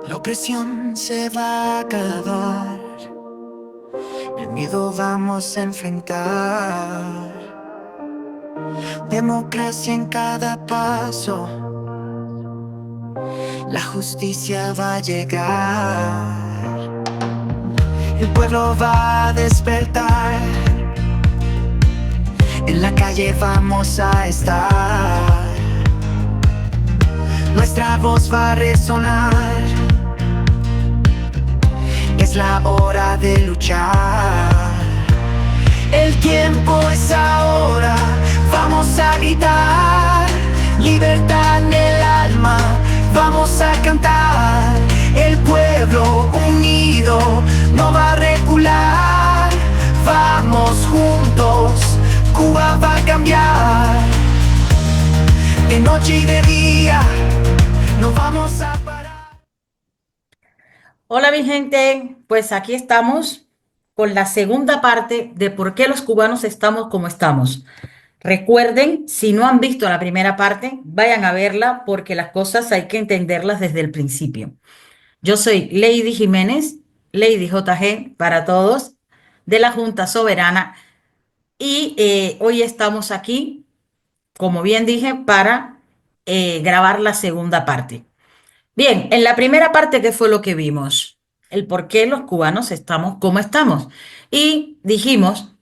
La opresión se va a acabar, el miedo vamos a enfrentar. Democracia en cada paso, la justicia va a llegar. El pueblo va a despertar, en la calle vamos a estar. Nuestra voz va a resonar, es la hora de luchar. El tiempo es ahora, vamos a gritar. Libertad en el alma, vamos a cantar. El pueblo unido no va a recular. Vamos juntos, Cuba va a cambiar. De noche y de día, no vamos a parar. Hola mi gente, pues aquí estamos con la segunda parte de por qué los cubanos estamos como estamos. Recuerden, si no han visto la primera parte, vayan a verla porque las cosas hay que entenderlas desde el principio. Yo soy Lady Jiménez, Lady JG para todos, de la Junta Soberana y hoy estamos aquí, como bien dije, para grabar la segunda parte. Bien, en la primera parte, ¿qué fue lo que vimos? El por qué los cubanos estamos como estamos. Y dijimos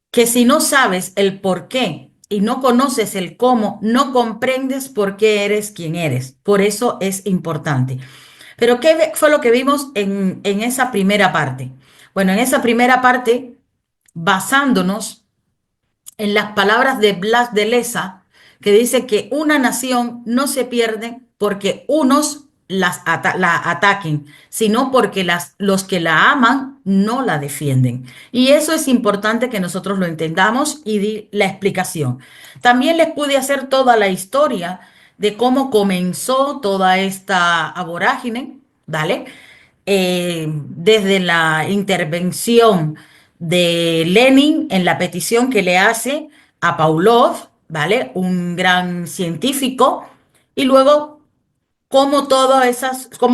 que si no sabes el por qué y no conoces el cómo, no comprendes por qué eres quien eres. Por eso es importante. Pero ¿qué fue lo que vimos en esa primera parte? Bueno, en esa primera parte, basándonos en las palabras de Blas de Leza, que dice que una nación no se pierde porque unos la ataquen, sino porque los que la aman no la defienden. Y eso es importante que nosotros lo entendamos y di la explicación. También les pude hacer toda la historia de cómo comenzó toda esta vorágine, ¿vale? Desde la intervención de Lenin en la petición que le hace a Pavlov, ¿vale? Un gran científico, y luego cómo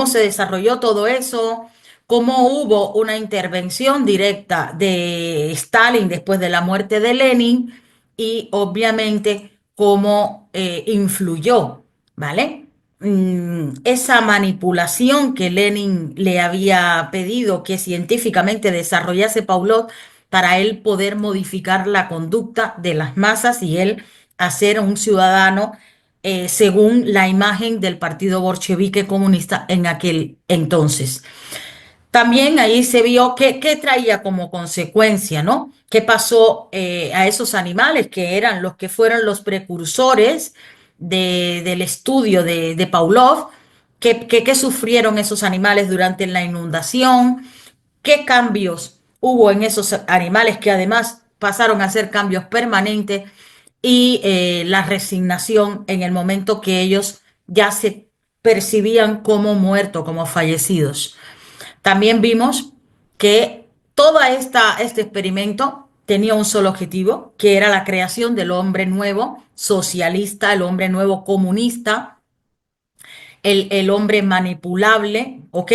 se desarrolló todo eso, cómo hubo una intervención directa de Stalin después de la muerte de Lenin y obviamente cómo influyó, ¿vale? Esa manipulación que Lenin le había pedido que científicamente desarrollase Pavlov para él poder modificar la conducta de las masas y él hacer un ciudadano según la imagen del partido bolchevique comunista en aquel entonces. También ahí se vio qué traía como consecuencia, ¿no? ¿Qué pasó a esos animales que eran los que fueron los precursores del estudio de Pavlov? ¿Qué sufrieron esos animales durante la inundación? ¿Qué cambios hubo en esos animales que además pasaron a ser cambios permanentes? Y la resignación en el momento que ellos ya se percibían como muertos, como fallecidos. También vimos que este experimento tenía un solo objetivo, que era la creación del hombre nuevo socialista, el hombre nuevo comunista, el hombre manipulable, ¿ok?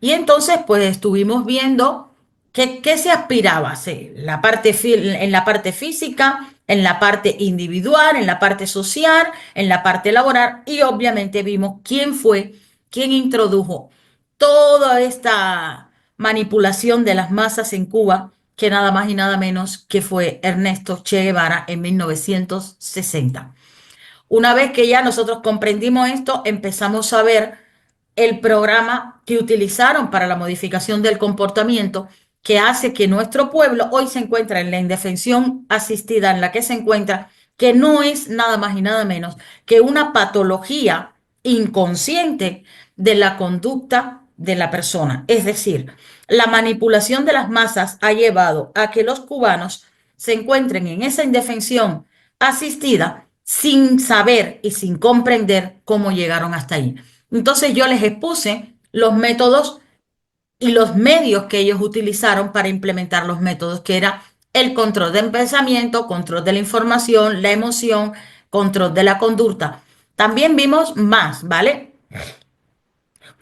Y entonces, pues estuvimos viendo qué se aspiraba, sí, en la parte física, en la parte individual, en la parte social, en la parte laboral, y obviamente vimos quién introdujo toda esta manipulación de las masas en Cuba, que nada más y nada menos que fue Ernesto Che Guevara en 1960. Una vez que ya nosotros comprendimos esto, empezamos a ver el programa que utilizaron para la modificación del comportamiento que hace que nuestro pueblo hoy se encuentre en la indefensión asistida en la que se encuentra, que no es nada más y nada menos que una patología inconsciente de la conducta de la persona. Es decir, la manipulación de las masas ha llevado a que los cubanos se encuentren en esa indefensión asistida sin saber y sin comprender cómo llegaron hasta ahí. Entonces yo les expuse los métodos y los medios que ellos utilizaron para implementar los métodos, que era el control del pensamiento, control de la información, la emoción, control de la conducta. También vimos más, ¿vale?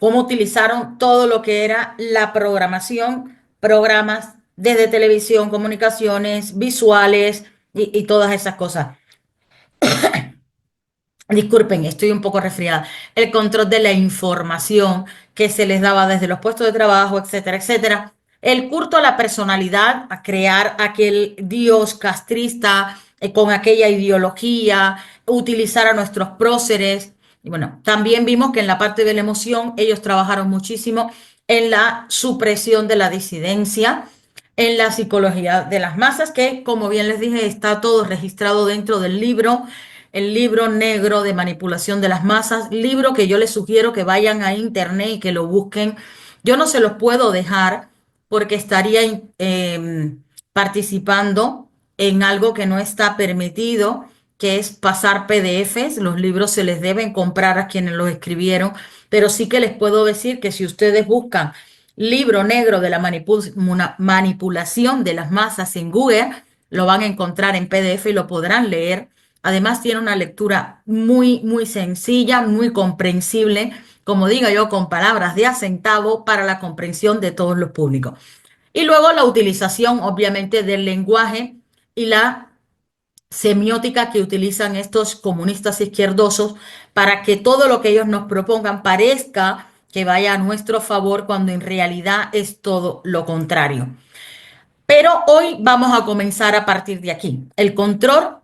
cómo utilizaron todo lo que era la programación, programas desde televisión, comunicaciones, visuales y todas esas cosas. Disculpen, estoy un poco resfriada. El control de la información que se les daba desde los puestos de trabajo, etcétera, etcétera. El culto a la personalidad, a crear aquel dios castrista con aquella ideología, utilizar a nuestros próceres. Y bueno, también vimos que en la parte de la emoción ellos trabajaron muchísimo en la supresión de la disidencia, en la psicología de las masas, que como bien les dije, está todo registrado dentro del libro, el libro negro de manipulación de las masas, libro que yo les sugiero que vayan a internet y que lo busquen. Yo no se los puedo dejar porque estaría participando en algo que no está permitido, que es pasar PDFs. Los libros se les deben comprar a quienes los escribieron, pero sí que les puedo decir que si ustedes buscan libro negro de la manipulación de las masas en Google, lo van a encontrar en PDF y lo podrán leer. Además, tiene una lectura muy, muy sencilla, muy comprensible, como digo yo, con palabras de a centavo para la comprensión de todos los públicos. Y luego la utilización, obviamente, del lenguaje y la semiótica que utilizan estos comunistas izquierdosos para que todo lo que ellos nos propongan parezca que vaya a nuestro favor cuando en realidad es todo lo contrario. Pero hoy vamos a comenzar a partir de aquí. El control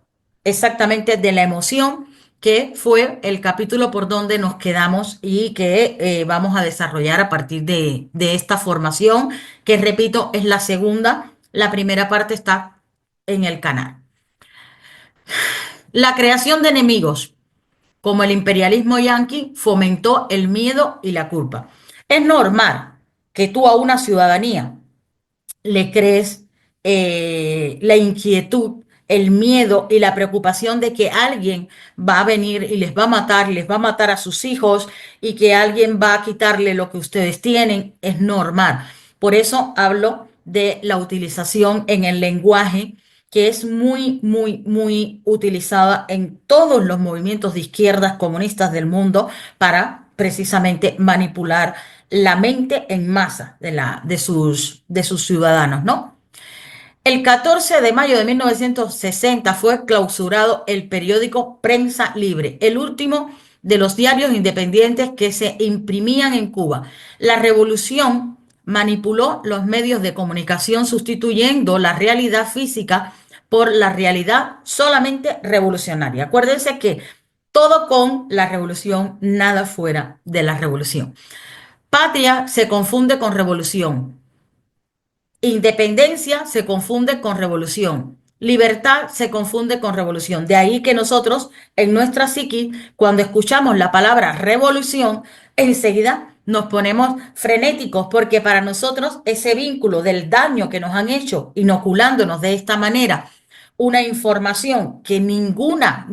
exactamente de la emoción, que fue el capítulo por donde nos quedamos y que vamos a desarrollar a partir de esta formación, que repito, es la segunda. La primera parte está en el canal. La creación de enemigos, como el imperialismo yanqui, fomentó el miedo y la culpa. Es normal que tú a una ciudadanía le crees la inquietud, el miedo y la preocupación de que alguien va a venir y les va a matar y les va a matar a sus hijos y que alguien va a quitarle lo que ustedes tienen, es normal. Por eso hablo de la utilización en el lenguaje que es muy, muy, muy utilizada en todos los movimientos de izquierdas comunistas del mundo para precisamente manipular la mente en masa de sus ciudadanos, ¿no? El 14 de mayo de 1960 fue clausurado el periódico Prensa Libre, el último de los diarios independientes que se imprimían en Cuba. La revolución manipuló los medios de comunicación sustituyendo la realidad física por la realidad solamente revolucionaria. Acuérdense que todo con la revolución, nada fuera de la revolución. Patria se confunde con revolución. Independencia se confunde con revolución. Libertad se confunde con revolución. De ahí que nosotros, en nuestra psiquis, cuando escuchamos la palabra revolución, enseguida nos ponemos frenéticos porque para nosotros ese vínculo del daño que nos han hecho inoculándonos de esta manera una información que ninguna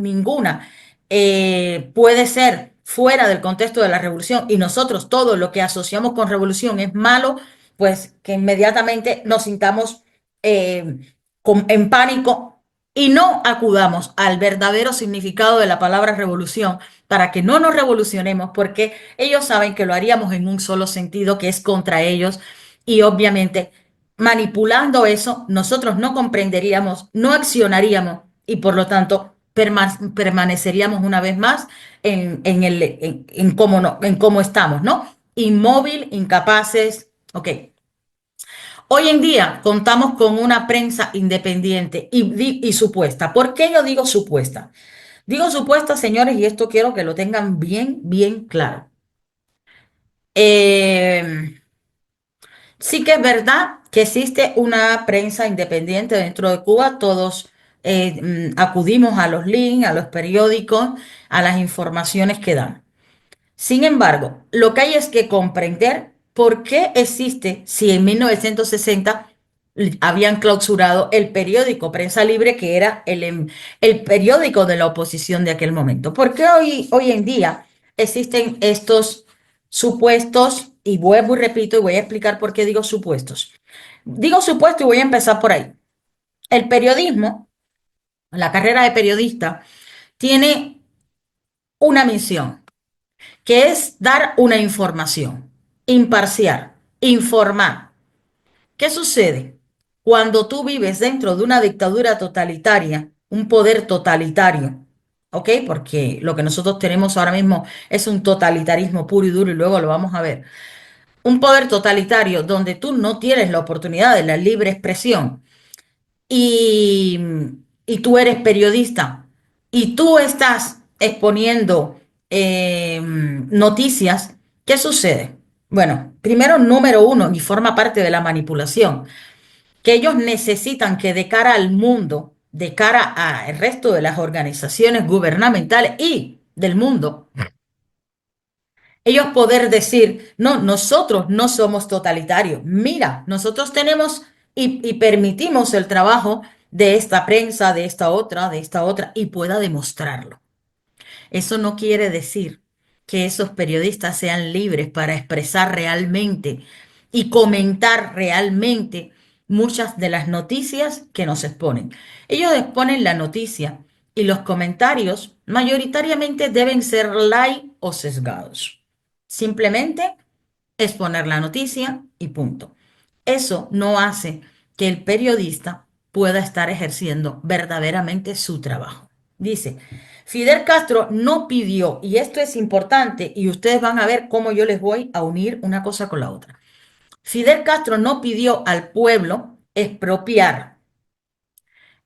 puede ser fuera del contexto de la revolución y nosotros todo lo que asociamos con revolución es malo, pues que inmediatamente nos sintamos en pánico y no acudamos al verdadero significado de la palabra revolución para que no nos revolucionemos, porque ellos saben que lo haríamos en un solo sentido, que es contra ellos, y obviamente manipulando eso, nosotros no comprenderíamos, no accionaríamos y por lo tanto permaneceríamos una vez más en cómo estamos, ¿no? Inmóvil, incapaces, ok. Hoy en día contamos con una prensa independiente y supuesta. ¿Por qué yo digo supuesta? Digo supuesta, señores, y esto quiero que lo tengan bien, bien claro. Eh, sí que es verdad que existe una prensa independiente dentro de Cuba. Todos acudimos a los links, a los periódicos, a las informaciones que dan. Sin embargo, lo que hay es que comprender por qué existe, si en 1960 habían clausurado el periódico Prensa Libre, que era el periódico de la oposición de aquel momento. ¿Por qué hoy en día existen estos supuestos? Y vuelvo y repito y voy a explicar por qué digo supuestos. Digo supuesto y voy a empezar por ahí. El periodismo, la carrera de periodista, tiene una misión. que es dar una información imparcial, informar. ¿Qué sucede? Cuando tú vives dentro de una dictadura totalitaria, un poder totalitario, ¿ok? Porque lo que nosotros tenemos ahora mismo es un totalitarismo puro y duro y luego lo vamos a ver. Un poder totalitario donde tú no tienes la oportunidad de la libre expresión y, y tú eres periodista y tú estás exponiendo noticias, ¿qué sucede? Bueno, primero, número uno, y forma parte de la manipulación, que ellos necesitan que de cara al mundo, de cara al resto de las organizaciones gubernamentales y del mundo, ellos poder decir, no, nosotros no somos totalitarios. Mira, nosotros tenemos y permitimos el trabajo de esta prensa, de esta otra, y pueda demostrarlo. Eso no quiere decir que esos periodistas sean libres para expresar realmente y comentar realmente muchas de las noticias que nos exponen. Ellos exponen la noticia y los comentarios mayoritariamente deben ser light o sesgados. Simplemente exponer la noticia y punto. Eso no hace que el periodista pueda estar ejerciendo verdaderamente su trabajo. Dice, Fidel Castro no pidió, y esto es importante, y ustedes van a ver cómo yo les voy a unir una cosa con la otra. Fidel Castro no pidió al pueblo expropiar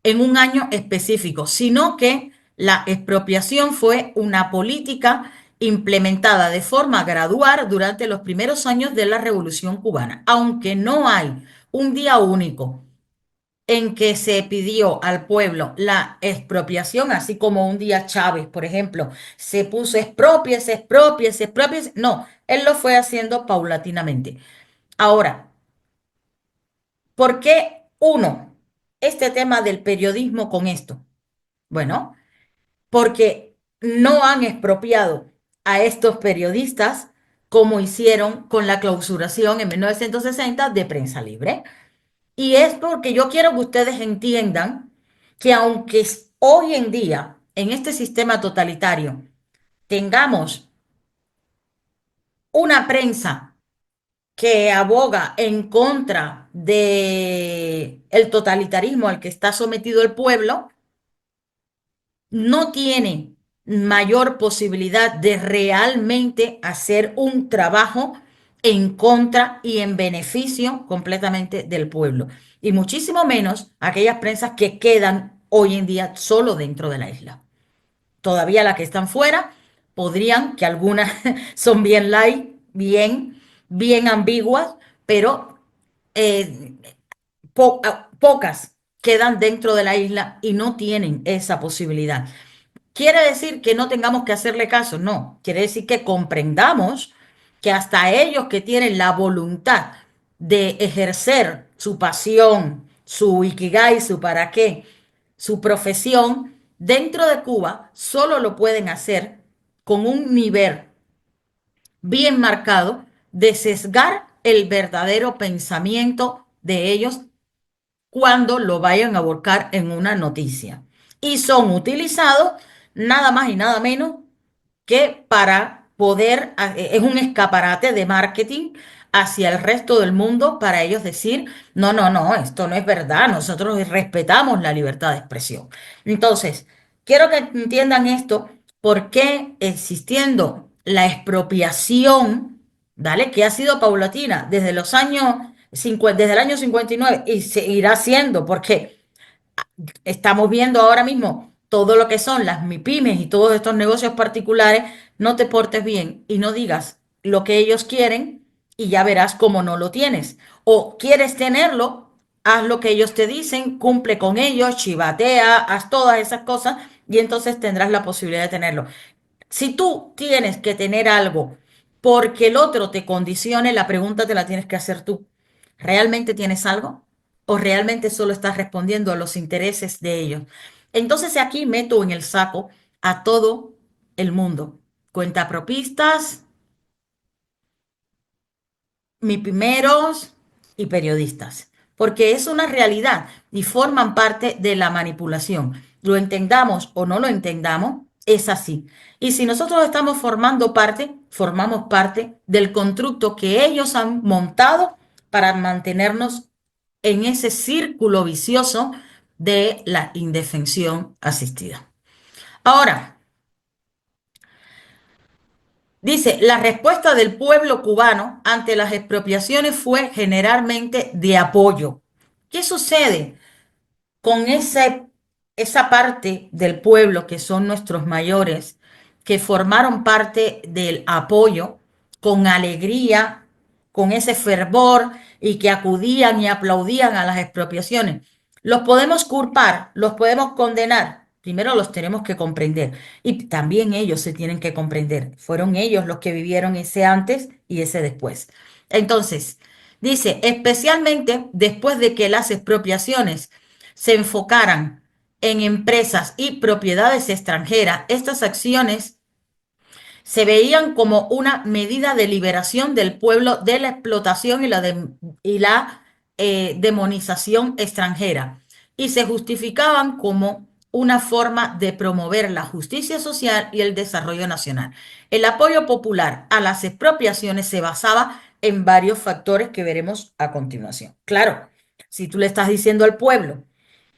en un año específico, sino que la expropiación fue una política implementada de forma gradual durante los primeros años de la Revolución Cubana, aunque no hay un día único en que se pidió al pueblo la expropiación, así como un día Chávez, por ejemplo, se puso expropiese, expropiese, expropiese. No, él lo fue haciendo paulatinamente. Ahora, ¿por qué uno? Este tema del periodismo con esto. Bueno, porque no han expropiado a estos periodistas como hicieron con la clausuración en 1960 de Prensa Libre. Y es porque yo quiero que ustedes entiendan que aunque hoy en día, en este sistema totalitario, tengamos una prensa que aboga en contra de el totalitarismo al que está sometido el pueblo, no tiene mayor posibilidad de realmente hacer un trabajo en contra y en beneficio completamente del pueblo. Y muchísimo menos aquellas prensas que quedan hoy en día solo dentro de la isla. Todavía las que están fuera podrían, que algunas son bien light, bien ambiguas, pero eh, pocas quedan dentro de la isla y no tienen esa posibilidad. ¿Quiere decir que no tengamos que hacerle caso? No, quiere decir que comprendamos que hasta ellos que tienen la voluntad de ejercer su pasión, su ikigai, su para qué, su profesión, dentro de Cuba solo lo pueden hacer con un nivel bien marcado de sesgar el verdadero pensamiento de ellos cuando lo vayan a volcar en una noticia. Y son utilizados nada más y nada menos que para poder, es un escaparate de marketing hacia el resto del mundo para ellos decir, no, no, no, esto no es verdad, nosotros respetamos la libertad de expresión. Entonces, quiero que entiendan esto, por qué existiendo la expropiación, ¿vale? Que ha sido paulatina desde los años 50, desde el año 59 y seguirá siendo, porque estamos viendo ahora mismo todo lo que son las MIPIMES y todos estos negocios particulares, no te portes bien y no digas lo que ellos quieren y ya verás cómo no lo tienes. O quieres tenerlo, haz lo que ellos te dicen, cumple con ellos, chivatea, haz todas esas cosas y entonces tendrás la posibilidad de tenerlo. Si tú tienes que tener algo porque el otro te condicione, la pregunta te la tienes que hacer tú. ¿Realmente tienes algo? ¿O realmente solo estás respondiendo a los intereses de ellos? Entonces aquí meto en el saco a todo el mundo. Cuentapropistas, mipimeros y periodistas. Porque es una realidad y forman parte de la manipulación. Lo entendamos o no lo entendamos, es así. Y si nosotros estamos formando parte, formamos parte del constructo que ellos han montado para mantenernos en ese círculo vicioso de la indefensión asistida. Ahora, dice, la respuesta del pueblo cubano ante las expropiaciones fue generalmente de apoyo. ¿Qué sucede con esa parte del pueblo que son nuestros mayores, que formaron parte del apoyo con alegría, con ese fervor y que acudían y aplaudían a las expropiaciones? Los podemos culpar, los podemos condenar. Primero los tenemos que comprender y también ellos se tienen que comprender. Fueron ellos los que vivieron ese antes y ese después. Entonces, dice, especialmente después de que las expropiaciones se enfocaran en empresas y propiedades extranjeras, estas acciones se veían como una medida de liberación del pueblo de la explotación y la demonización extranjera y se justificaban como una forma de promover la justicia social y el desarrollo nacional. El apoyo popular a las expropiaciones se basaba en varios factores que veremos a continuación. Claro, si tú le estás diciendo al pueblo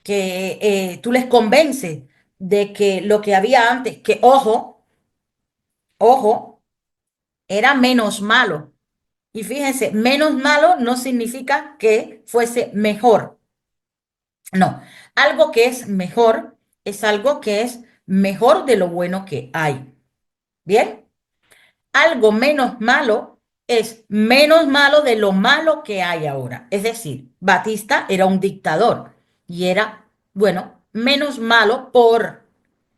que tú les convences de que lo que había antes, que ojo, era menos malo. Y fíjense, menos malo no significa que fuese mejor. No, algo que es mejor es algo que es mejor de lo bueno que hay. ¿Bien? Algo menos malo es menos malo de lo malo que hay ahora. Es decir, Batista era un dictador y era, bueno, menos malo por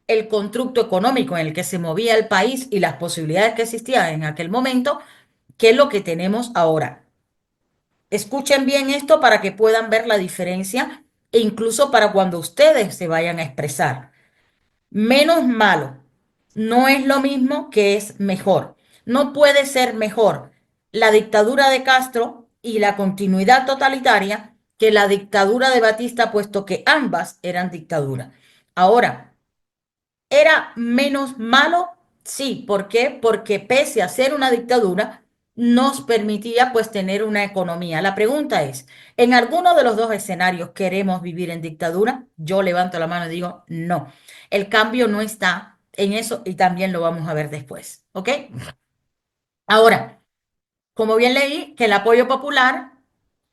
el constructo económico en el que se movía el país y las posibilidades que existían en aquel momento, que es lo que tenemos ahora. Escuchen bien esto para que puedan ver la diferencia e incluso para cuando ustedes se vayan a expresar. Menos malo no es lo mismo que es mejor. No puede ser mejor la dictadura de Castro y la continuidad totalitaria que la dictadura de Batista, puesto que ambas eran dictaduras. Ahora, ¿era menos malo? Sí. ¿Por qué? Porque pese a ser una dictadura, nos permitía pues tener una economía. La pregunta es, ¿en alguno de los dos escenarios queremos vivir en dictadura? Yo levanto la mano y digo, no. El cambio no está en eso y también lo vamos a ver después. ¿Ok? Ahora, como bien leí, que el apoyo popular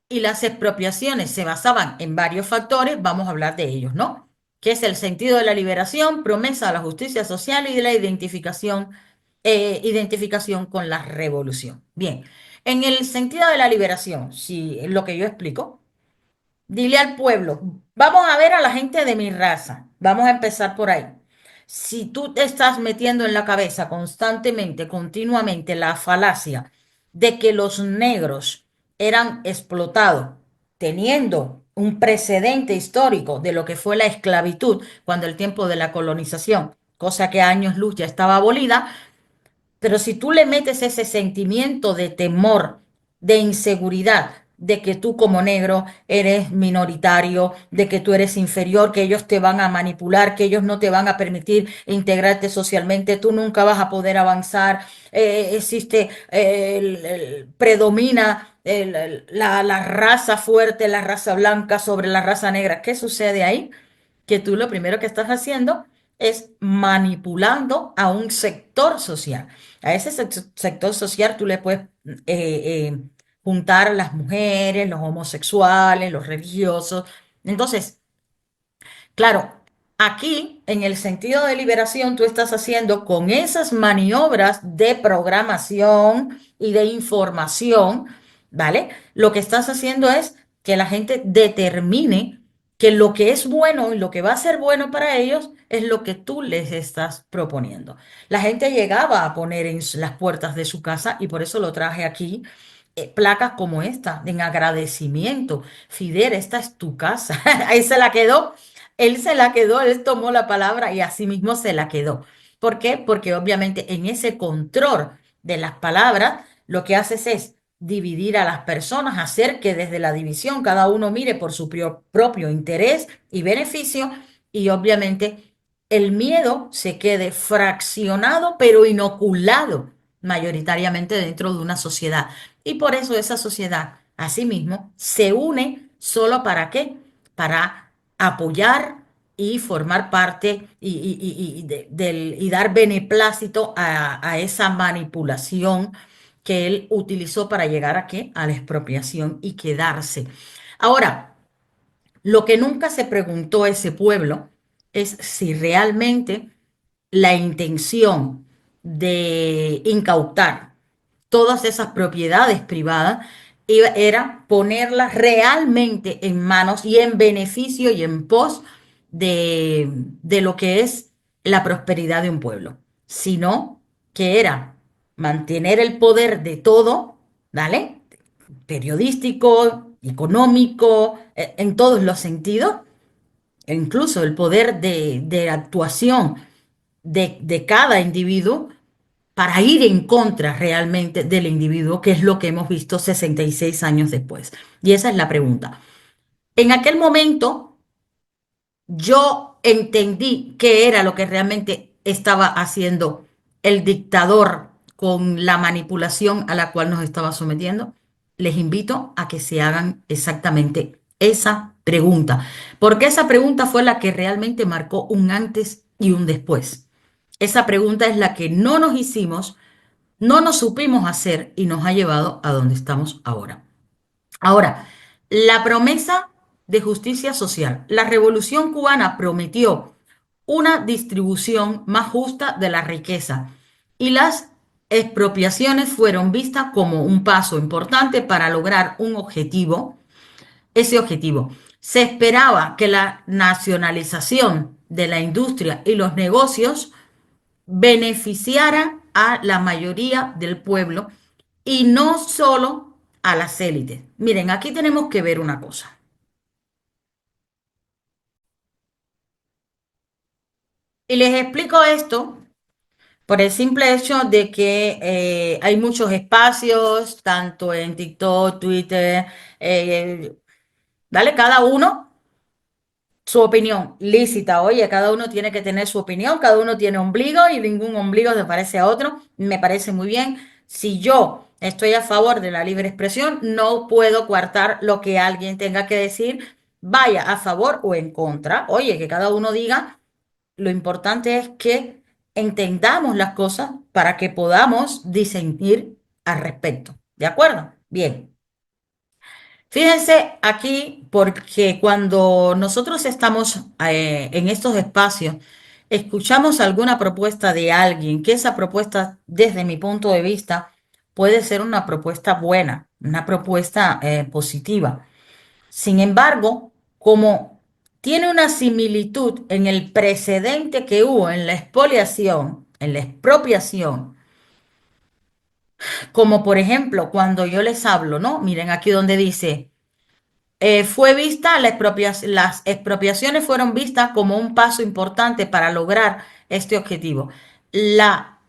y las expropiaciones se basaban en varios factores, vamos a hablar de ellos, ¿no? Que es el sentido de la liberación, promesa de la justicia social y de la identificación con la revolución. Bien, en el sentido de la liberación, si es lo que yo explico, dile al pueblo, vamos a ver a la gente de mi raza, vamos a empezar por ahí. Si tú te estás metiendo en la cabeza constantemente, continuamente, la falacia de que los negros eran explotados, teniendo un precedente histórico de lo que fue la esclavitud cuando el tiempo de la colonización, cosa que a años luz ya estaba abolida, pero si tú le metes ese sentimiento de temor, de inseguridad, de que tú como negro eres minoritario, de que tú eres inferior, que ellos te van a manipular, que ellos no te van a permitir integrarte socialmente, tú nunca vas a poder avanzar, predomina la raza fuerte, la raza blanca sobre la raza negra. ¿Qué sucede ahí? Que tú lo primero que estás haciendo es manipulando a un sector social. A ese sector social tú le puedes juntar las mujeres, los homosexuales, los religiosos. Entonces, claro, aquí en el sentido de liberación tú estás haciendo con esas maniobras de programación y de información, ¿vale? Lo que estás haciendo es que la gente determine que lo que es bueno y lo que va a ser bueno para ellos es lo que tú les estás proponiendo. La gente llegaba a poner en las puertas de su casa y por eso lo traje aquí. Placas como esta, en agradecimiento. Fidel, esta es tu casa. Ahí se la quedó. Él se la quedó, él tomó la palabra y así mismo se la quedó. ¿Por qué? Porque obviamente en ese control de las palabras, lo que haces es dividir a las personas, hacer que desde la división cada uno mire por su propio interés y beneficio y obviamente el miedo se quede fraccionado, pero inoculado mayoritariamente dentro de una sociedad. Y por eso esa sociedad, asimismo, se une solo para qué? Para apoyar y formar parte y dar beneplácito a esa manipulación que él utilizó para llegar a qué? A la expropiación y quedarse. Ahora, lo que nunca se preguntó ese pueblo es si realmente la intención de incautar todas esas propiedades privadas era ponerlas realmente en manos y en beneficio y en pos de lo que es la prosperidad de un pueblo, sino que era mantener el poder de todo, ¿vale? Periodístico, económico, en todos los sentidos, e incluso el poder de actuación de cada individuo para ir en contra realmente del individuo, que es lo que hemos visto 66 años después. Y esa es la pregunta. En aquel momento yo entendí qué era lo que realmente estaba haciendo el dictador con la manipulación a la cual nos estaba sometiendo. Les invito a que se hagan exactamente esa pregunta, porque esa pregunta fue la que realmente marcó un antes y un después. Esa pregunta es la que no nos hicimos, no nos supimos hacer y nos ha llevado a donde estamos ahora. Ahora, la promesa de justicia social. La Revolución cubana prometió una distribución más justa de la riqueza y las expropiaciones fueron vistas como un paso importante para lograr un objetivo. Ese objetivo. Se esperaba que la nacionalización de la industria y los negocios beneficiara a la mayoría del pueblo y no solo a las élites. Miren, aquí tenemos que ver una cosa. Y les explico esto por el simple hecho de que hay muchos espacios, tanto en TikTok, Twitter, ¿vale? Cada uno su opinión lícita. Oye, cada uno tiene que tener su opinión, cada uno tiene ombligo y ningún ombligo se parece a otro. Me parece muy bien. Si yo estoy a favor de la libre expresión, no puedo coartar lo que alguien tenga que decir, vaya a favor o en contra. Oye, que cada uno diga, lo importante es que entendamos las cosas para que podamos disentir al respecto. ¿De acuerdo? Bien. Fíjense aquí, porque cuando nosotros estamos en estos espacios, escuchamos alguna propuesta de alguien, que esa propuesta, desde mi punto de vista, puede ser una propuesta buena, una propuesta positiva. Sin embargo, como tiene una similitud en el precedente que hubo en la expoliación, en la expropiación, como por ejemplo cuando yo les hablo, ¿no? Miren aquí donde dice fue vista, las expropiaciones fueron vistas como un paso importante para lograr este objetivo. La,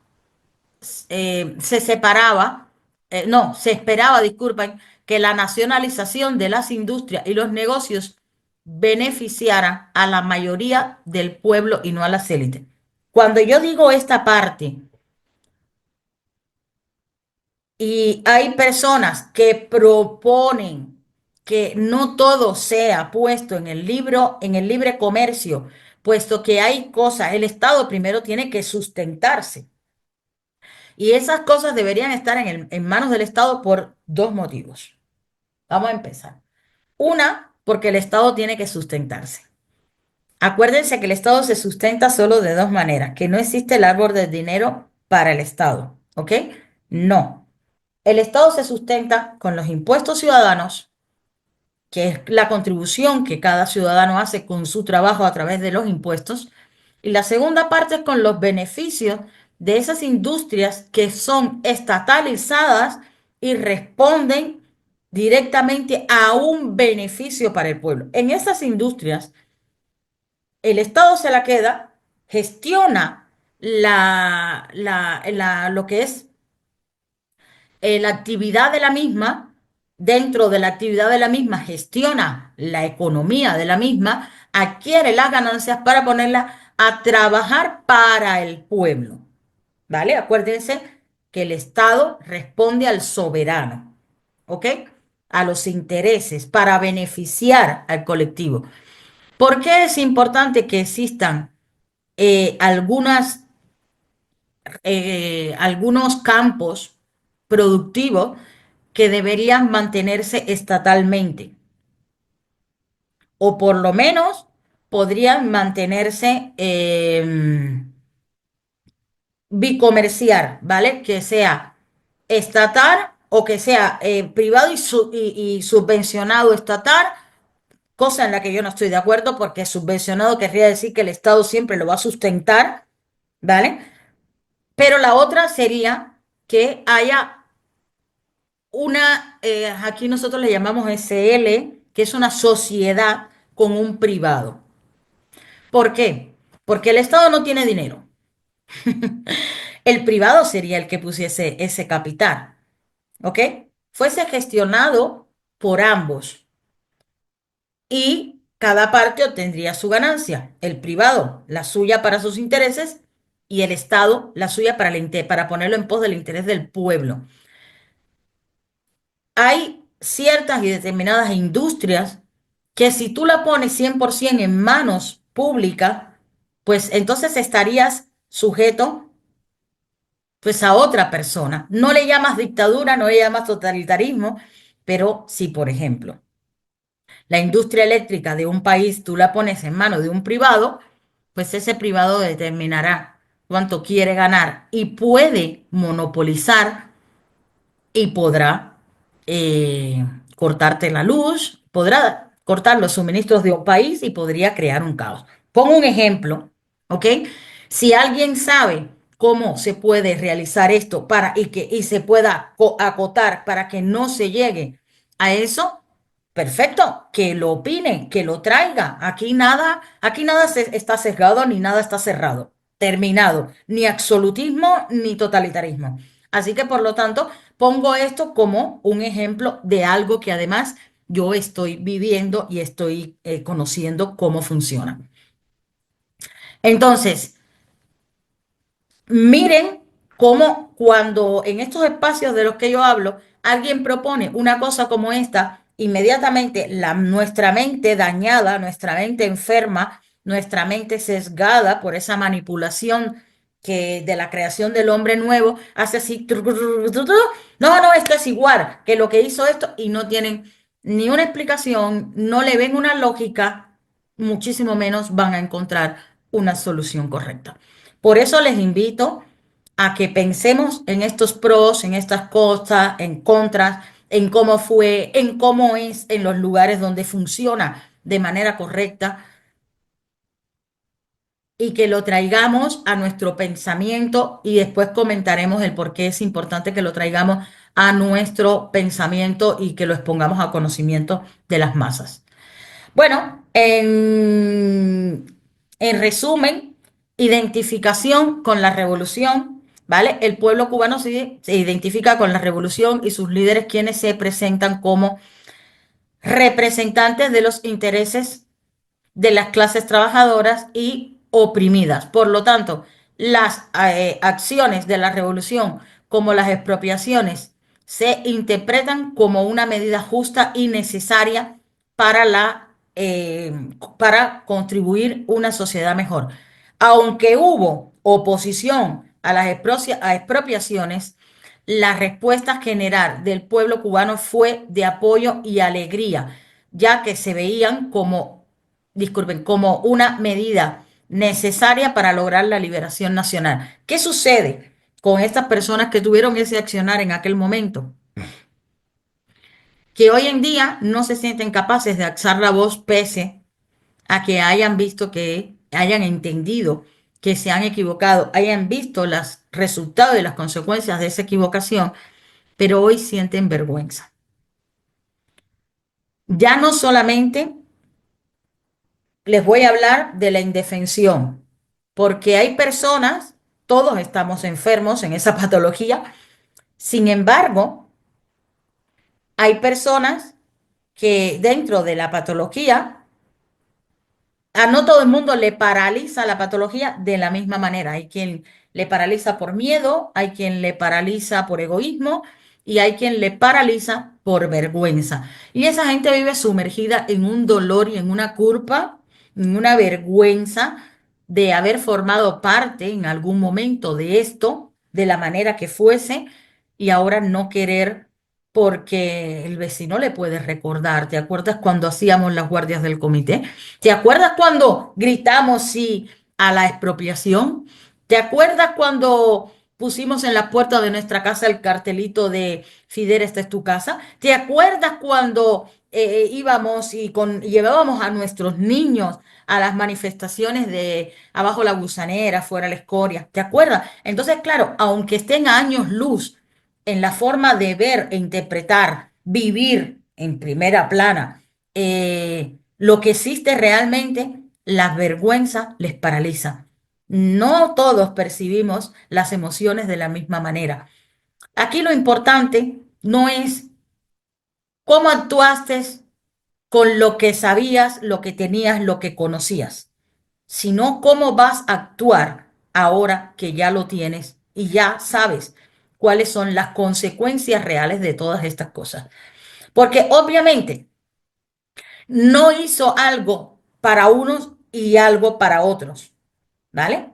se separaba, no, se esperaba, disculpen, que la nacionalización de las industrias y los negocios beneficiaran a la mayoría del pueblo y no a las élites. Cuando yo digo esta parte, y hay personas que proponen que no todo sea puesto en el libro, en el libre comercio, puesto que hay cosas, el Estado primero tiene que sustentarse. Y esas cosas deberían estar en manos del Estado por dos motivos. Vamos a empezar. Una, porque el Estado tiene que sustentarse. Acuérdense que el Estado se sustenta solo de dos maneras, que no existe el árbol del dinero para el Estado, ¿ok? No. El Estado se sustenta con los impuestos ciudadanos, que es la contribución que cada ciudadano hace con su trabajo a través de los impuestos. Y la segunda parte es con los beneficios de esas industrias que son estatalizadas y responden directamente a un beneficio para el pueblo. En esas industrias, el Estado se la queda, gestiona lo que es la actividad de la misma, dentro de la actividad de la misma, gestiona la economía de la misma, adquiere las ganancias para ponerlas a trabajar para el pueblo, ¿vale? Acuérdense que el Estado responde al soberano, ¿ok? A los intereses para beneficiar al colectivo. ¿Por qué es importante que existan algunos campos productivos que deberían mantenerse estatalmente? O por lo menos podrían mantenerse bicomercial, ¿vale? Que sea estatal o que sea privado y subvencionado estatal, cosa en la que yo no estoy de acuerdo porque subvencionado querría decir que el Estado siempre lo va a sustentar, ¿vale? Pero la otra sería que haya aquí nosotros le llamamos SL, que es una sociedad con un privado. ¿Por qué? Porque el Estado no tiene dinero. El privado sería el que pusiese ese capital, ¿ok? Fuese gestionado por ambos y cada parte obtendría su ganancia. El privado, la suya para sus intereses y el Estado, la suya para ponerlo en pos del interés del pueblo. Hay ciertas y determinadas industrias que si tú la pones 100% en manos públicas, pues entonces estarías sujeto pues a otra persona. No le llamas dictadura, no le llamas totalitarismo, pero si, por ejemplo, la industria eléctrica de un país tú la pones en manos de un privado, pues ese privado determinará cuánto quiere ganar y puede monopolizar y podrá cortarte la luz, podrá cortar los suministros de un país y podría crear un caos. Pongo un ejemplo, ¿ok? Si alguien sabe cómo se puede realizar esto y se pueda acotar para que no se llegue a eso, perfecto, que lo opine, que lo traiga. Aquí nada está sesgado ni nada está cerrado, terminado, ni absolutismo ni totalitarismo. Así que por lo tanto, pongo esto como un ejemplo de algo que además yo estoy viviendo y estoy conociendo cómo funciona. Entonces, miren cómo cuando en estos espacios de los que yo hablo, alguien propone una cosa como esta, inmediatamente nuestra mente dañada, nuestra mente enferma, nuestra mente sesgada por esa manipulación de la creación del hombre nuevo, hace así, no, no, esto es igual que lo que hizo esto y no tienen ni una explicación, no le ven una lógica, muchísimo menos van a encontrar una solución correcta. Por eso les invito a que pensemos en estos pros, en estas cosas, en contras, en cómo fue, en cómo es en los lugares donde funciona de manera correcta y que lo traigamos a nuestro pensamiento y después comentaremos el por qué es importante que lo traigamos a nuestro pensamiento y que lo expongamos a conocimiento de las masas. Bueno, en resumen, identificación con la revolución, ¿vale? El pueblo cubano se identifica con la revolución y sus líderes quienes se presentan como representantes de los intereses de las clases trabajadoras y oprimidas. Por lo tanto, las acciones de la revolución, como las expropiaciones, se interpretan como una medida justa y necesaria para para contribuir una sociedad mejor. Aunque hubo oposición a las expropiaciones, la respuesta general del pueblo cubano fue de apoyo y alegría, ya que se veían como una medida necesaria para lograr la liberación nacional. ¿Qué sucede con estas personas que tuvieron ese accionar en aquel momento? Que hoy en día no se sienten capaces de alzar la voz pese a que hayan visto hayan entendido que se han equivocado, hayan visto los resultados y las consecuencias de esa equivocación, pero hoy sienten vergüenza. Ya no solamente les voy a hablar de la indefensión, porque hay personas, todos estamos enfermos en esa patología, sin embargo, hay personas que dentro de la patología A no todo el mundo le paraliza la patología de la misma manera. Hay quien le paraliza por miedo, hay quien le paraliza por egoísmo y hay quien le paraliza por vergüenza. Y esa gente vive sumergida en un dolor y en una culpa, en una vergüenza de haber formado parte en algún momento de esto, de la manera que fuese, y ahora no querer porque el vecino le puede recordar. ¿Te acuerdas cuando hacíamos las guardias del comité? ¿Te acuerdas cuando gritamos sí a la expropiación? ¿Te acuerdas cuando pusimos en la puerta de nuestra casa el cartelito de Fidel, esta es tu casa? ¿Te acuerdas cuando íbamos y llevábamos a nuestros niños a las manifestaciones de abajo la gusanera, fuera la escoria? ¿Te acuerdas? Entonces, claro, aunque estén a años luz en la forma de ver e interpretar, vivir en primera plana, lo que existe realmente, la vergüenza les paraliza. No todos percibimos las emociones de la misma manera. Aquí lo importante no es cómo actuaste con lo que sabías, lo que tenías, lo que conocías, sino cómo vas a actuar ahora que ya lo tienes y ya sabes cuáles son las consecuencias reales de todas estas cosas. Porque obviamente no hizo algo para unos y algo para otros, ¿vale?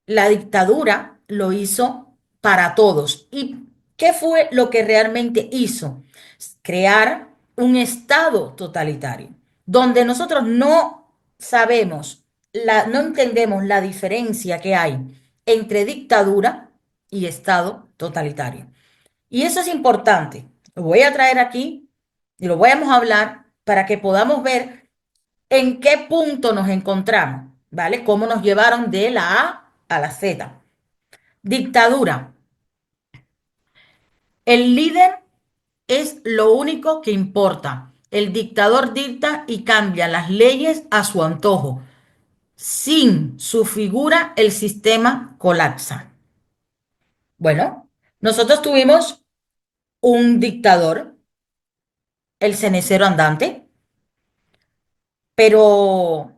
La dictadura lo hizo para todos. ¿Y qué fue lo que realmente hizo? Crear un estado totalitario, donde nosotros no sabemos, no entendemos la diferencia que hay entre dictadura y estado totalitario. Y eso es importante. Lo voy a traer aquí y lo vamos a hablar para que podamos ver en qué punto nos encontramos, ¿vale? Cómo nos llevaron de la A a la Z. Dictadura. El líder es lo único que importa. El dictador dicta y cambia las leyes a su antojo. Sin su figura, el sistema colapsa. Bueno, nosotros tuvimos un dictador, el cenicero andante, pero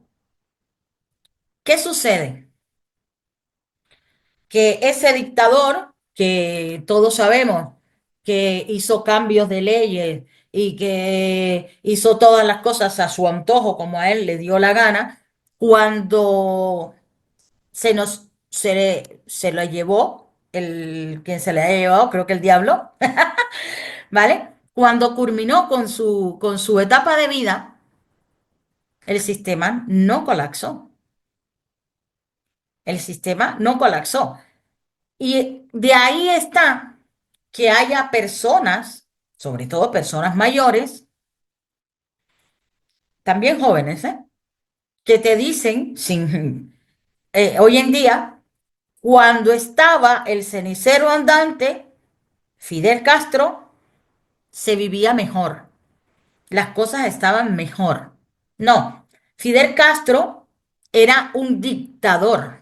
¿qué sucede? Que ese dictador, que todos sabemos que hizo cambios de leyes y que hizo todas las cosas a su antojo, como a él le dio la gana, cuando se lo llevó, quien se le ha llevado, creo que el diablo, ¿vale? Cuando culminó con su etapa de vida, el sistema no colapsó. El sistema no colapsó. Y de ahí está que haya personas, sobre todo personas mayores, también jóvenes, que te dicen, hoy en día, cuando estaba el cenicero andante, Fidel Castro, se vivía mejor, las cosas estaban mejor. No, Fidel Castro era un dictador.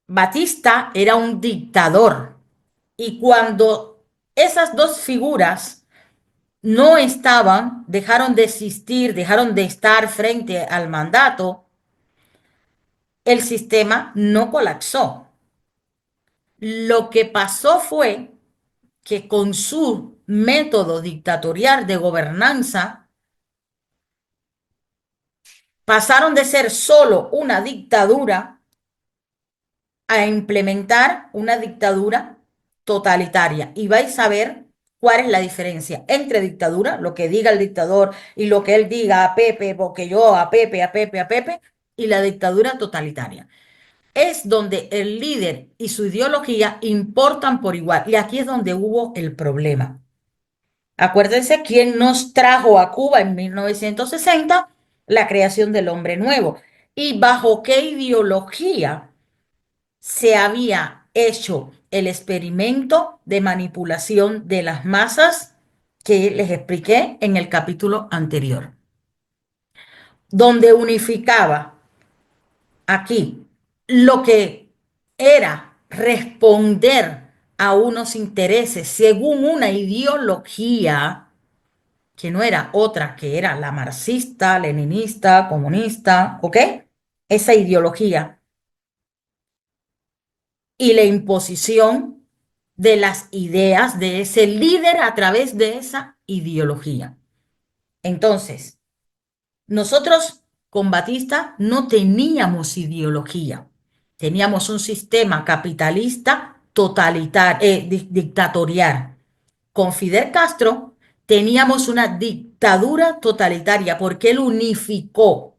Batista era un dictador. Y cuando esas dos figuras no estaban, dejaron de existir, dejaron de estar frente al mandato, el sistema no colapsó. Lo que pasó fue que con su método dictatorial de gobernanza pasaron de ser solo una dictadura a implementar una dictadura totalitaria. Y vais a ver cuál es la diferencia entre dictadura, lo que diga el dictador y lo que él diga a Pepe, porque yo a Pepe, a Pepe, a Pepe, y la dictadura totalitaria. Es donde el líder y su ideología importan por igual. Y aquí es donde hubo el problema. Acuérdense quién nos trajo a Cuba en 1960 la creación del hombre nuevo y bajo qué ideología se había hecho el experimento de manipulación de las masas que les expliqué en el capítulo anterior, donde unificaba aquí lo que era responder a unos intereses según una ideología que no era otra, que era la marxista, leninista, comunista, ¿ok? Esa ideología y la imposición de las ideas de ese líder a través de esa ideología. Entonces, nosotros con Batista no teníamos ideología, teníamos un sistema capitalista totalitario, dictatorial. Con Fidel Castro teníamos una dictadura totalitaria porque él unificó.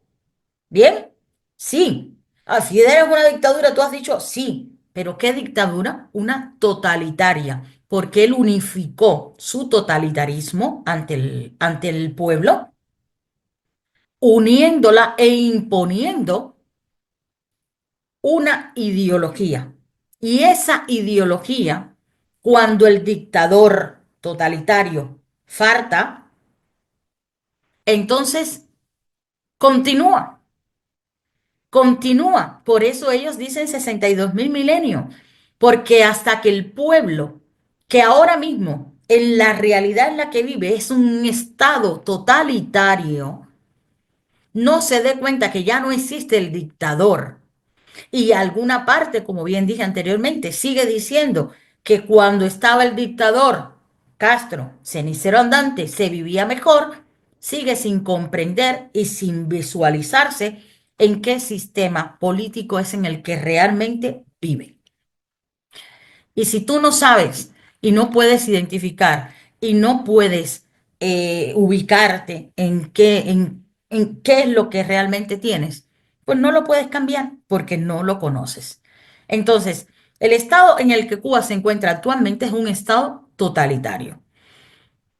¿Bien? Sí. Ah, Fidel es una dictadura, tú has dicho sí, pero ¿qué dictadura? Una totalitaria, porque él unificó su totalitarismo ante el pueblo, uniéndola e imponiendo una ideología. Y esa ideología, cuando el dictador totalitario falta, entonces continúa. Continúa. Por eso ellos dicen 62.000 milenios, porque hasta que el pueblo, que ahora mismo en la realidad en la que vive es un estado totalitario, no se dé cuenta que ya no existe el dictador y alguna parte, como bien dije anteriormente, sigue diciendo que cuando estaba el dictador Castro, cenicero andante, se vivía mejor, sigue sin comprender y sin visualizarse en qué sistema político es en el que realmente vive. Y si tú no sabes y no puedes identificar y no puedes ubicarte en qué es lo que realmente tienes, pues no lo puedes cambiar porque no lo conoces. Entonces, el estado en el que Cuba se encuentra actualmente es un estado totalitario.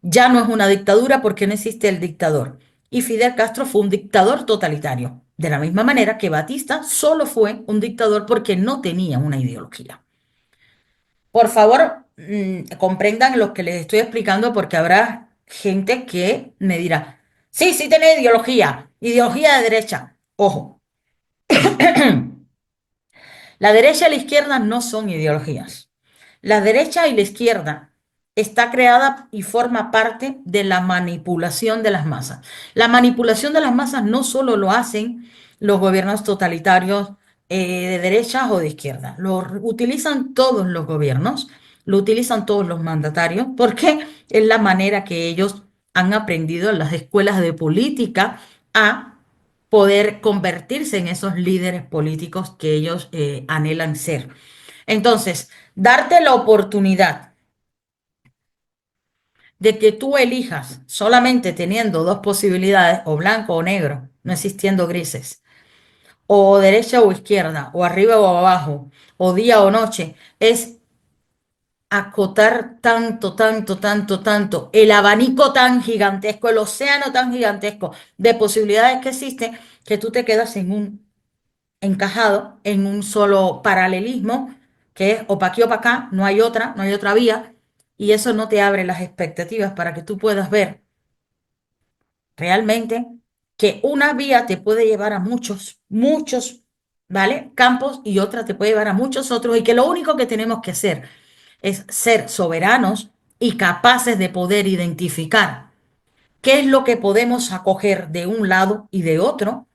Ya no es una dictadura porque no existe el dictador. Y Fidel Castro fue un dictador totalitario. De la misma manera que Batista solo fue un dictador porque no tenía una ideología. Por favor, comprendan lo que les estoy explicando porque habrá gente que me dirá, sí, sí tiene ideología, ideología de derecha. Ojo, la derecha y la izquierda no son ideologías. La derecha y la izquierda está creada y forma parte de la manipulación de las masas. La manipulación de las masas no solo lo hacen los gobiernos totalitarios de derecha o de izquierda, lo utilizan todos los gobiernos, lo utilizan todos los mandatarios, porque es la manera que ellos han aprendido en las escuelas de política a poder convertirse en esos líderes políticos que ellos anhelan ser. Entonces, darte la oportunidad de que tú elijas solamente teniendo dos posibilidades, o blanco o negro, no existiendo grises, o derecha o izquierda, o arriba o abajo, o día o noche, es acotar tanto, tanto, tanto, tanto, el abanico tan gigantesco, el océano tan gigantesco de posibilidades que existe, que tú te quedas en un encajado en un solo paralelismo, que es o pa' aquí o pa' acá, no hay otra vía, y eso no te abre las expectativas para que tú puedas ver realmente que una vía te puede llevar a muchos, muchos, ¿vale? Campos y otra te puede llevar a muchos otros, y que lo único que tenemos que hacer es ser soberanos y capaces de poder identificar qué es lo que podemos acoger de un lado y de otro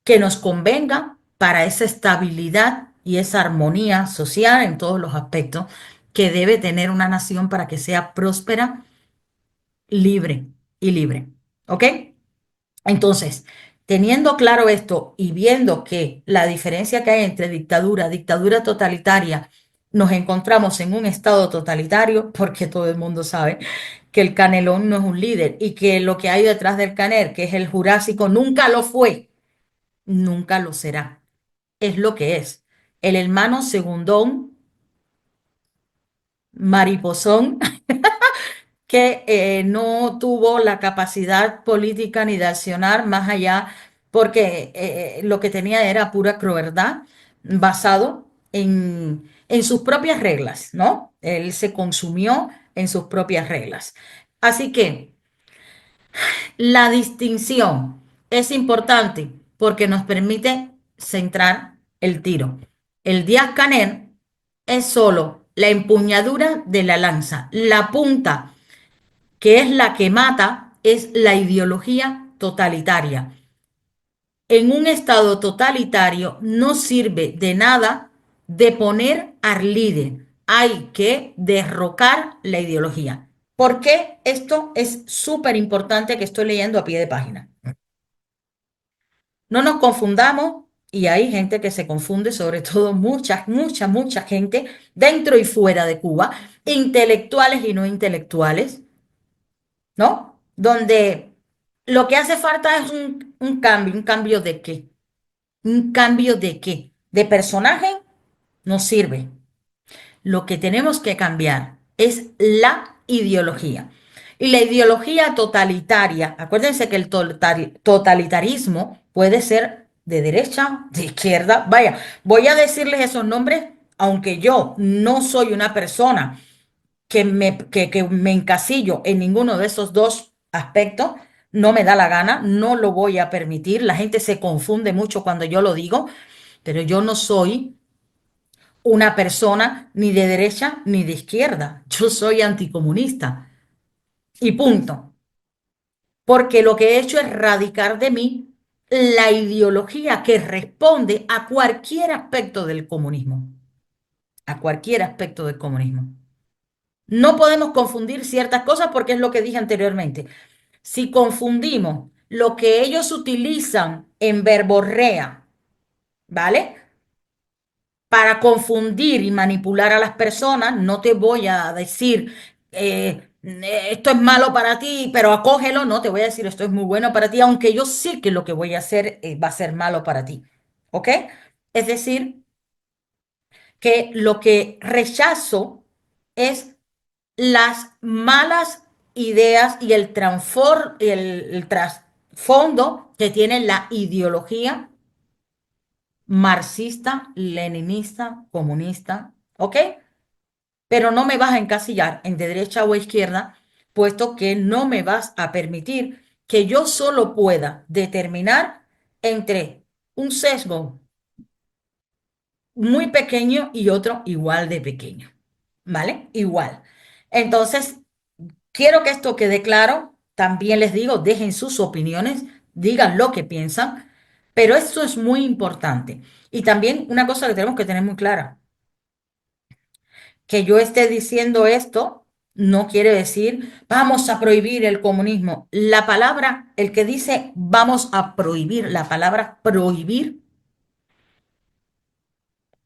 que nos convenga para esa estabilidad y esa armonía social en todos los aspectos que debe tener una nación para que sea próspera, libre y libre. ¿Ok? Entonces, teniendo claro esto y viendo que la diferencia que hay entre dictadura, dictadura totalitaria, nos encontramos en un estado totalitario, porque todo el mundo sabe que el Canelón no es un líder y que lo que hay detrás del Caner, que es el Jurásico, nunca lo fue, nunca lo será. Es lo que es. El hermano segundón, mariposón, que no tuvo la capacidad política ni de accionar más allá, porque lo que tenía era pura crueldad, basado en sus propias reglas, ¿no? Él se consumió en sus propias reglas. Así que la distinción es importante porque nos permite centrar el tiro. El Díaz-Canel es solo la empuñadura de la lanza, la punta que es la que mata es la ideología totalitaria. En un estado totalitario no sirve de nada de poner al líder. Hay que derrocar la ideología. ¿Por qué esto es súper importante que estoy leyendo a pie de página? No nos confundamos, y hay gente que se confunde, sobre todo mucha gente dentro y fuera de Cuba, intelectuales y no intelectuales, ¿no? Donde lo que hace falta es un cambio de qué, un cambio de qué, de personaje no sirve. Lo que tenemos que cambiar es la ideología. Y la ideología totalitaria, acuérdense que el totalitarismo puede ser de derecha, de izquierda. Vaya, voy a decirles esos nombres, aunque yo no soy una persona que me encasillo en ninguno de esos dos aspectos, no me da la gana, no lo voy a permitir. La gente se confunde mucho cuando yo lo digo, pero yo no soy una persona ni de derecha ni de izquierda. Yo soy anticomunista y punto. Porque lo que he hecho es radicar de mí la ideología que responde a cualquier aspecto del comunismo. A cualquier aspecto del comunismo. No podemos confundir ciertas cosas porque es lo que dije anteriormente. Si confundimos lo que ellos utilizan en verborrea, ¿vale? Para confundir y manipular a las personas, no te voy a decir esto es malo para ti, pero acógelo, no te voy a decir esto es muy bueno para ti, aunque yo sé que lo que voy a hacer va a ser malo para ti. ¿Ok? Es decir, que lo que rechazo es las malas ideas y el trasfondo que tiene la ideología marxista, leninista, comunista, ¿ok? Pero no me vas a encasillar en de derecha o izquierda, puesto que no me vas a permitir que yo solo pueda determinar entre un sesgo muy pequeño y otro igual de pequeño, ¿vale? Igual. Entonces, quiero que esto quede claro. También les digo, dejen sus opiniones, digan lo que piensan, pero esto es muy importante. Y también una cosa que tenemos que tener muy clara, que yo esté diciendo esto no quiere decir vamos a prohibir el comunismo. La palabra, el que dice vamos a prohibir, la palabra prohibir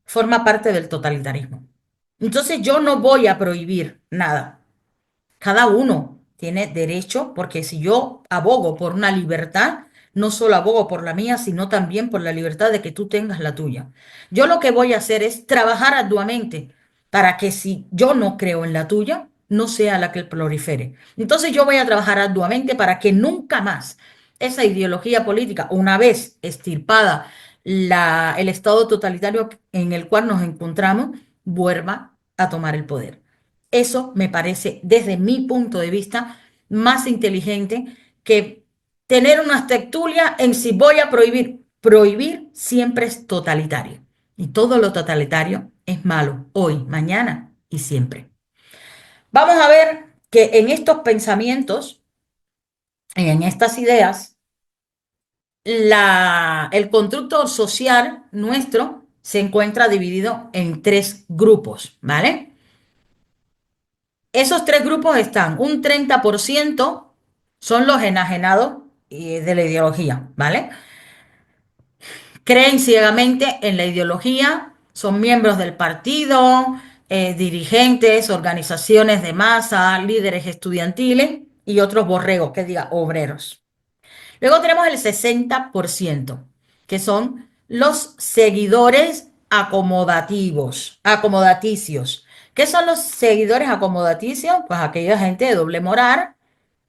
forma parte del totalitarismo. Entonces yo no voy a prohibir nada. Cada uno tiene derecho, porque si yo abogo por una libertad, no solo abogo por la mía, sino también por la libertad de que tú tengas la tuya. Yo lo que voy a hacer es trabajar arduamente para que si yo no creo en la tuya, no sea la que prolifere. Entonces yo voy a trabajar arduamente para que nunca más esa ideología política, una vez extirpada el estado totalitario en el cual nos encontramos, vuelva a tomar el poder. Eso me parece, desde mi punto de vista, más inteligente que tener una tertulia en si voy a prohibir. Prohibir siempre es totalitario. Y todo lo totalitario es malo, hoy, mañana y siempre. Vamos a ver que en estos pensamientos, en estas ideas, el constructo social nuestro se encuentra dividido en tres grupos, ¿vale? Esos tres grupos están, un 30% son los enajenados de la ideología, ¿vale? Creen ciegamente en la ideología, son miembros del partido, dirigentes, organizaciones de masa, líderes estudiantiles y otros borregos, que diga, obreros. Luego tenemos el 60%, que son los seguidores acomodaticios. ¿Qué son los seguidores acomodaticios? Pues aquella gente de doble moral,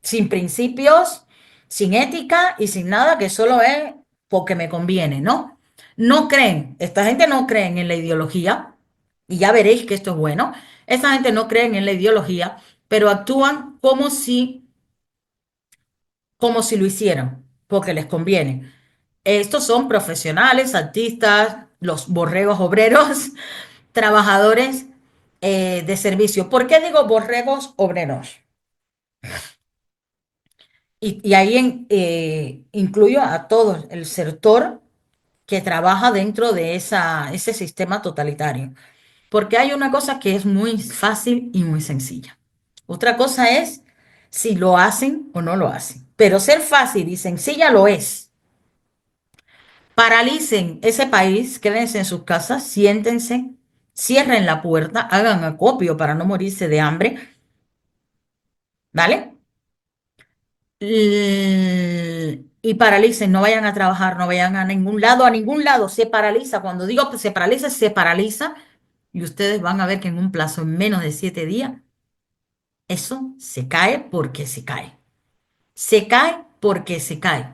sin principios, sin ética y sin nada, que solo es porque me conviene, ¿no? No creen, esta gente no cree en la ideología, y ya veréis que esto es bueno. Esta gente no cree en la ideología, pero actúan como si lo hicieran, porque les conviene. Estos son profesionales, artistas, los borregos obreros, trabajadores de servicio. ¿Por qué digo borregos obreros? Y ahí incluyo a todo el sector que trabaja dentro de ese sistema totalitario. Porque hay una cosa que es muy fácil y muy sencilla. Otra cosa es si lo hacen o no lo hacen. Pero ser fácil y sencilla lo es. Paralicen ese país, quédense en sus casas, siéntense, cierren la puerta, hagan acopio para no morirse de hambre, ¿vale? Y paralicen, no vayan a trabajar, no vayan a ningún lado, se paraliza. Cuando digo que se paraliza y ustedes van a ver que en un plazo en menos de 7 días, eso se cae porque se cae. Se cae porque se cae.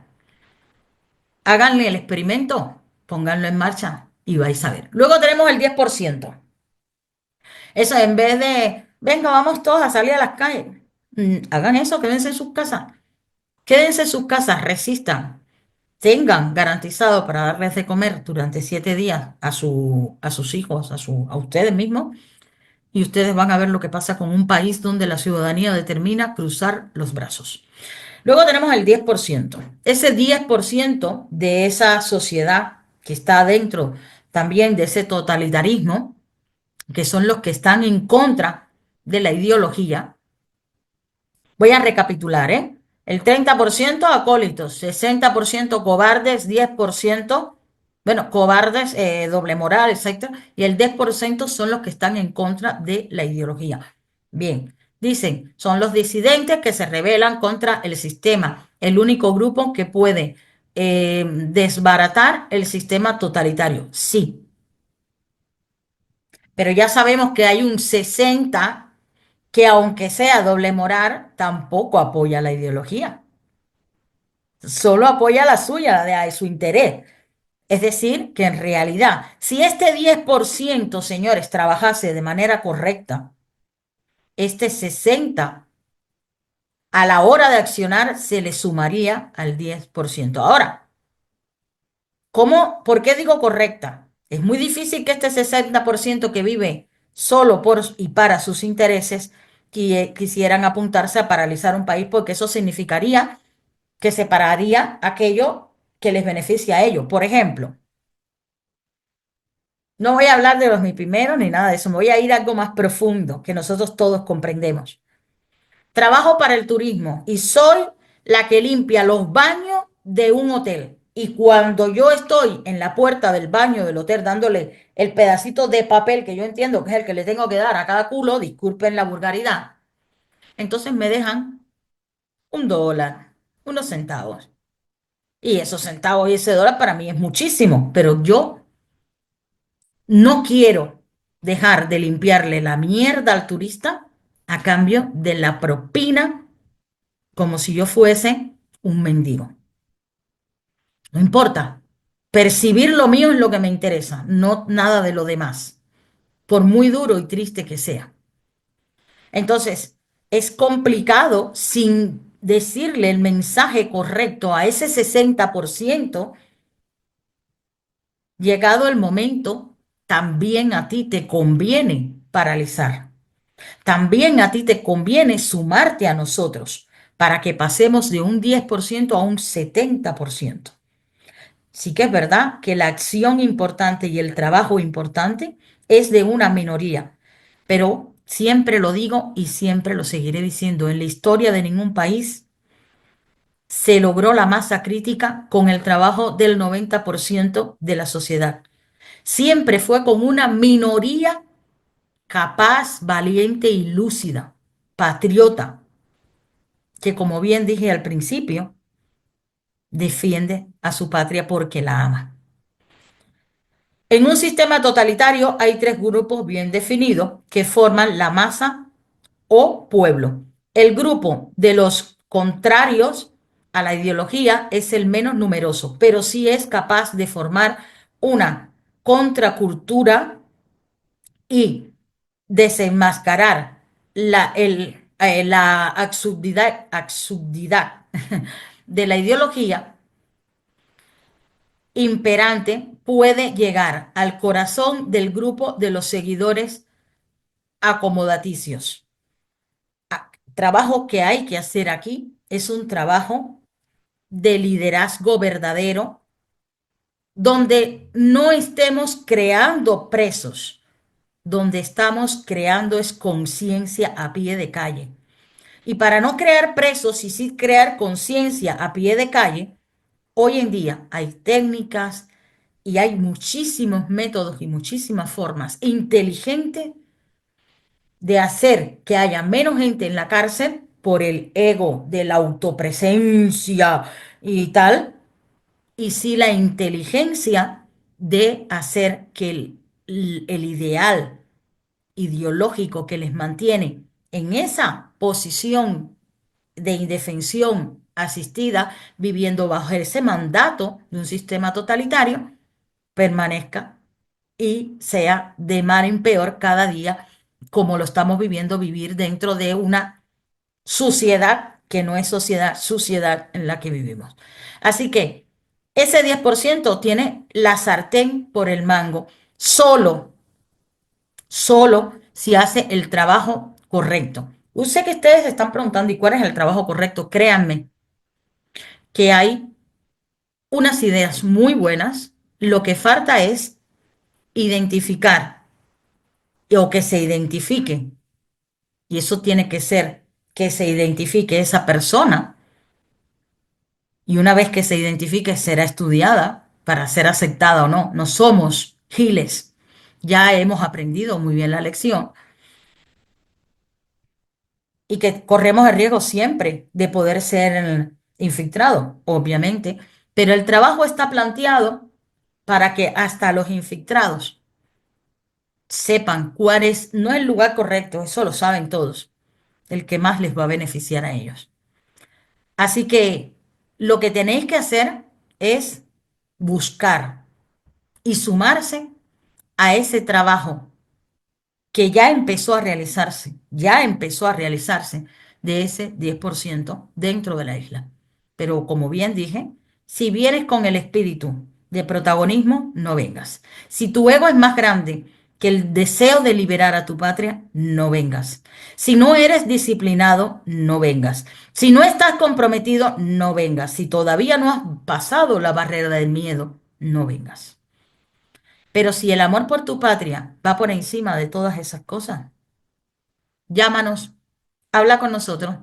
Háganle el experimento, pónganlo en marcha y vais a ver. Luego tenemos el 10%. Eso en vez de, venga, vamos todos a salir a las calles. Hagan eso, quédense en sus casas. Quédense en sus casas, resistan. Tengan garantizado para darles de comer durante 7 días a sus hijos, a ustedes mismos, y ustedes van a ver lo que pasa con un país donde la ciudadanía determina cruzar los brazos. Luego tenemos el 10%. Ese 10% de esa sociedad que está dentro también de ese totalitarismo, que son los que están en contra de la ideología. Voy a recapitular, ¿eh? El 30% acólitos, 60% cobardes, 10%, bueno, cobardes, doble moral, etcétera, y el 10% son los que están en contra de la ideología. Bien, dicen, son los disidentes que se rebelan contra el sistema, el único grupo que puede desbaratar el sistema totalitario. Sí, pero ya sabemos que hay un 60 que aunque sea doble moral, tampoco apoya la ideología. Solo apoya la suya, la de su interés. Es decir, que en realidad, si este 10%, señores, trabajase de manera correcta, este 60% a la hora de accionar se le sumaría al 10%. Ahora, ¿por qué digo correcta? Es muy difícil que este 60% que vive solo por y para sus intereses quisieran apuntarse a paralizar un país porque eso significaría que separaría aquello que les beneficia a ellos. Por ejemplo, no voy a hablar de los ni primeros ni nada de eso, me voy a ir a algo más profundo que nosotros todos comprendemos. Trabajo para el turismo y soy la que limpia los baños de un hotel. Y cuando yo estoy en la puerta del baño del hotel dándole el pedacito de papel que yo entiendo que es el que le tengo que dar a cada culo, disculpen la vulgaridad, entonces me dejan $1, unos centavos. Y esos centavos y ese dólar para mí es muchísimo, pero yo no quiero dejar de limpiarle la mierda al turista a cambio de la propina como si yo fuese un mendigo. No importa. Percibir lo mío es lo que me interesa, no nada de lo demás, por muy duro y triste que sea. Entonces, es complicado sin decirle el mensaje correcto a ese 60%. Llegado el momento, también a ti te conviene paralizar. También a ti te conviene sumarte a nosotros para que pasemos de un 10% a un 70%. Sí que es verdad que la acción importante y el trabajo importante es de una minoría, pero siempre lo digo y siempre lo seguiré diciendo, en la historia de ningún país se logró la masa crítica con el trabajo del 90% de la sociedad. Siempre fue con una minoría capaz, valiente y lúcida, patriota, que como bien dije al principio, defiende a su patria porque la ama. En un sistema totalitario hay tres grupos bien definidos que forman la masa o pueblo. El grupo de los contrarios a la ideología es el menos numeroso, pero sí es capaz de formar una contracultura y desenmascarar la absurdidad de la ideología imperante, puede llegar al corazón del grupo de los seguidores acomodaticios. Trabajo que hay que hacer aquí es un trabajo de liderazgo verdadero, donde no estemos creando presos, donde estamos creando es conciencia a pie de calle. Y para no crear presos y sí crear conciencia a pie de calle, hoy en día hay técnicas y hay muchísimos métodos y muchísimas formas inteligentes de hacer que haya menos gente en la cárcel por el ego de la autopresencia y tal, y sí la inteligencia de hacer que el ideal ideológico que les mantiene en esa posición de indefensión asistida, viviendo bajo ese mandato de un sistema totalitario, permanezca y sea de mal en peor cada día, como lo estamos viviendo, vivir dentro de una suciedad que no es sociedad, suciedad en la que vivimos. Así que ese 10% tiene la sartén por el mango, solo, solo si hace el trabajo correcto. Yo sé que ustedes se están preguntando, ¿y cuál es el trabajo correcto? Créanme que hay unas ideas muy buenas, lo que falta es identificar o que se identifique, y eso tiene que ser que se identifique esa persona, y una vez que se identifique será estudiada para ser aceptada o no. No somos giles, ya hemos aprendido muy bien la lección y que corremos el riesgo siempre de poder ser infiltrados, obviamente, pero el trabajo está planteado para que hasta los infiltrados sepan cuál es, no el lugar correcto, eso lo saben todos, el que más les va a beneficiar a ellos. Así que lo que tenéis que hacer es buscar y sumarse a ese trabajo que ya empezó a realizarse de ese 10% dentro de la isla. Pero como bien dije, si vienes con el espíritu de protagonismo, no vengas. Si tu ego es más grande que el deseo de liberar a tu patria, no vengas. Si no eres disciplinado, no vengas. Si no estás comprometido, no vengas. Si todavía no has pasado la barrera del miedo, no vengas. Pero si el amor por tu patria va por encima de todas esas cosas, llámanos, habla con nosotros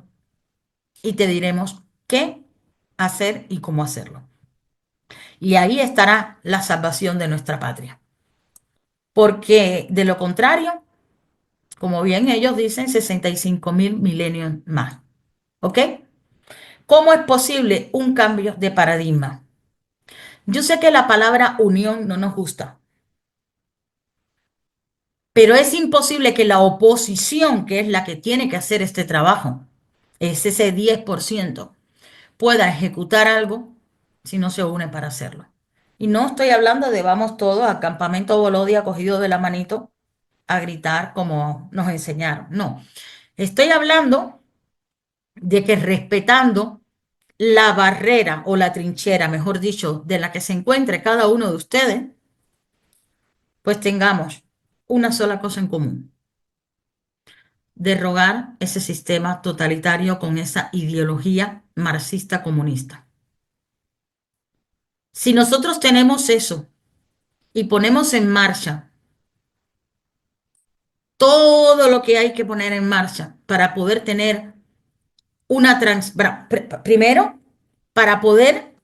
y te diremos qué hacer y cómo hacerlo. Y ahí estará la salvación de nuestra patria. Porque de lo contrario, como bien ellos dicen, 65.000 milenios más. ¿Ok? ¿Cómo es posible un cambio de paradigma? Yo sé que la palabra unión no nos gusta, pero es imposible que la oposición, que es la que tiene que hacer este trabajo, es ese 10%, pueda ejecutar algo si no se une para hacerlo. Y no estoy hablando de vamos todos al campamento Bolodia cogidos de la manito a gritar como nos enseñaron. No, estoy hablando de que respetando la barrera o la trinchera, mejor dicho, de la que se encuentre cada uno de ustedes, pues tengamos una sola cosa en común: derrogar ese sistema totalitario con esa ideología marxista comunista. Si nosotros tenemos eso y ponemos en marcha todo lo que hay que poner en marcha para poder tener primero, para poder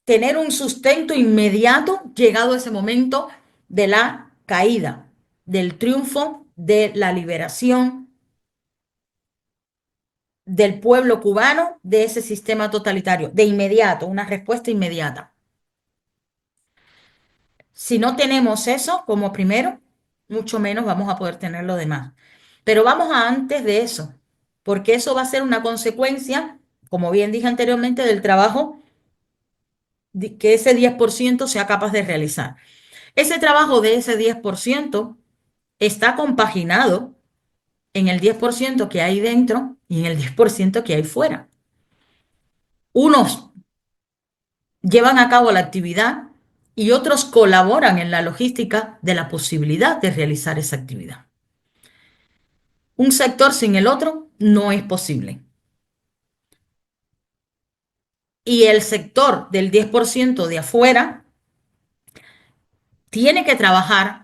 tener un sustento inmediato llegado ese momento de la caída, del triunfo, de la liberación del pueblo cubano de ese sistema totalitario, de inmediato, una respuesta inmediata. Si no tenemos eso como primero, mucho menos vamos a poder tener lo demás. Pero vamos a antes de eso, porque eso va a ser una consecuencia, como bien dije anteriormente, del trabajo que ese 10% sea capaz de realizar. Ese trabajo de ese 10% está compaginado en el 10% que hay dentro y en el 10% que hay fuera. Unos llevan a cabo la actividad y otros colaboran en la logística de la posibilidad de realizar esa actividad. Un sector sin el otro no es posible. Y el sector del 10% de afuera tiene que trabajar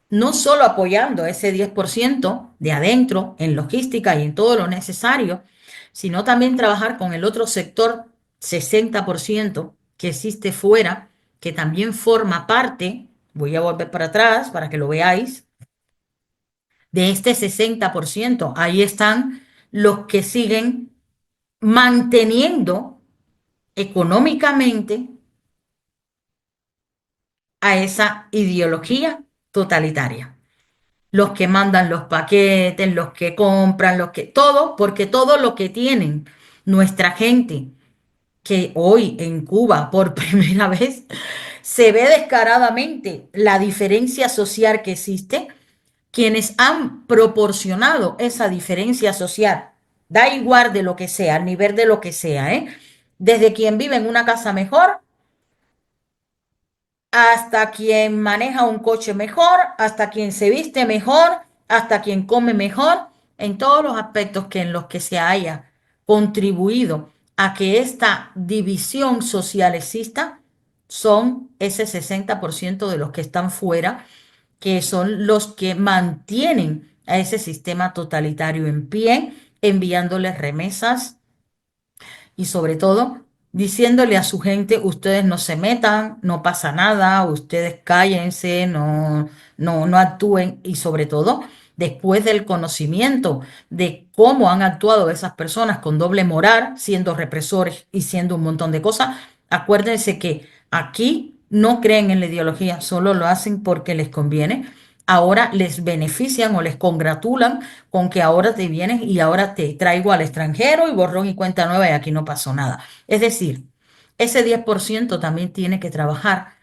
no solo apoyando ese 10% de adentro en logística y en todo lo necesario, sino también trabajar con el otro sector 60% que existe fuera, que también forma parte, voy a volver para atrás para que lo veáis, de este 60%. Ahí están los que siguen manteniendo económicamente a esa ideología totalitaria. Los que mandan los paquetes, los que compran, los que todo, porque todo lo que tienen nuestra gente, que hoy en Cuba por primera vez se ve descaradamente la diferencia social que existe, quienes han proporcionado esa diferencia social, da igual de lo que sea, al nivel de lo que sea, ¿eh? Desde quien vive en una casa mejor hasta quien maneja un coche mejor, hasta quien se viste mejor, hasta quien come mejor, en todos los aspectos que en los que se haya contribuido a que esta división social exista, son ese 60% de los que están fuera, que son los que mantienen a ese sistema totalitario en pie, enviándoles remesas y sobre todo diciéndole a su gente, ustedes no se metan, no pasa nada, ustedes cállense, no actúen y sobre todo después del conocimiento de cómo han actuado esas personas con doble moral, siendo represores y siendo un montón de cosas, acuérdense que aquí no creen en la ideología, solo lo hacen porque les conviene. Ahora les benefician o les congratulan con que ahora te vienes y ahora te traigo al extranjero y borrón y cuenta nueva y aquí no pasó nada. Es decir, ese 10% también tiene que trabajar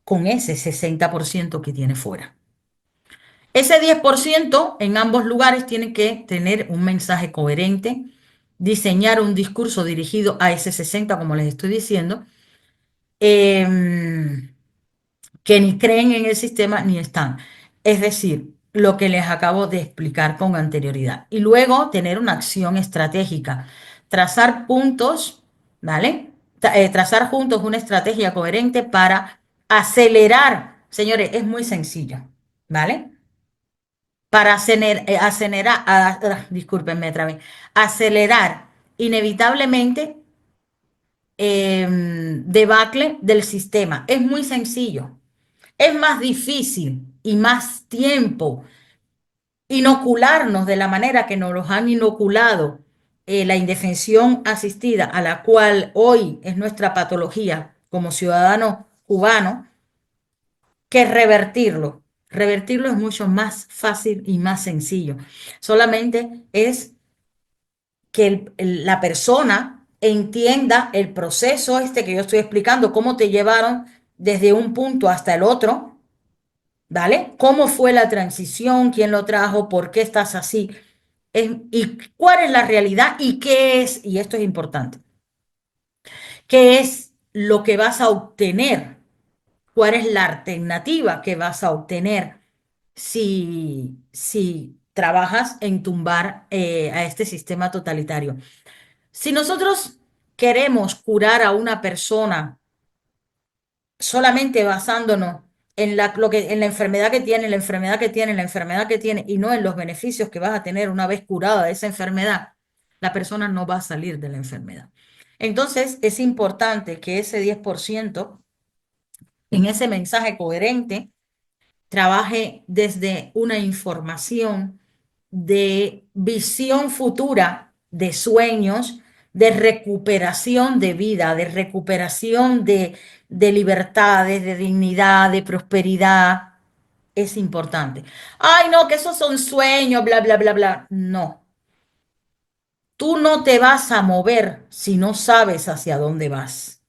con ese 60% que tiene fuera. Ese 10% en ambos lugares tiene que tener un mensaje coherente, diseñar un discurso dirigido a ese 60, como les estoy diciendo, em, que ni creen en el sistema ni están. Es decir, lo que les acabo de explicar con anterioridad. Y luego tener una acción estratégica, trazar puntos, ¿vale? Trazar juntos una estrategia coherente para acelerar. Señores, es muy sencillo, ¿vale? Para acelerar, discúlpenme otra vez, acelerar inevitablemente debacle del sistema. Es muy sencillo. Es más difícil y más tiempo inocularnos de la manera que nos los han inoculado, la indefensión asistida, a la cual hoy es nuestra patología como ciudadanos cubanos, que revertirlo. Revertirlo es mucho más fácil y más sencillo. Solamente es que la persona entienda el proceso este que yo estoy explicando, cómo te llevaron desde un punto hasta el otro. ¿Vale? ¿Cómo fue la transición? ¿Quién lo trajo? ¿Por qué estás así? ¿Y cuál es la realidad? ¿Y qué es? Y esto es importante. ¿Qué es lo que vas a obtener? ¿Cuál es la alternativa que vas a obtener si trabajas en tumbar a este sistema totalitario? Si nosotros queremos curar a una persona solamente basándonos en en la enfermedad que tiene, la enfermedad que tiene, la enfermedad que tiene, y no en los beneficios que vas a tener una vez curada de esa enfermedad, la persona no va a salir de la enfermedad. Entonces, es importante que ese 10% en ese mensaje coherente trabaje desde una información de visión futura, de sueños, de recuperación de vida, de recuperación de libertades, de dignidad, de prosperidad. Es importante. Ay, no, que esos son sueños, bla, bla, bla, bla. No, tú no te vas a mover si no sabes hacia dónde vas.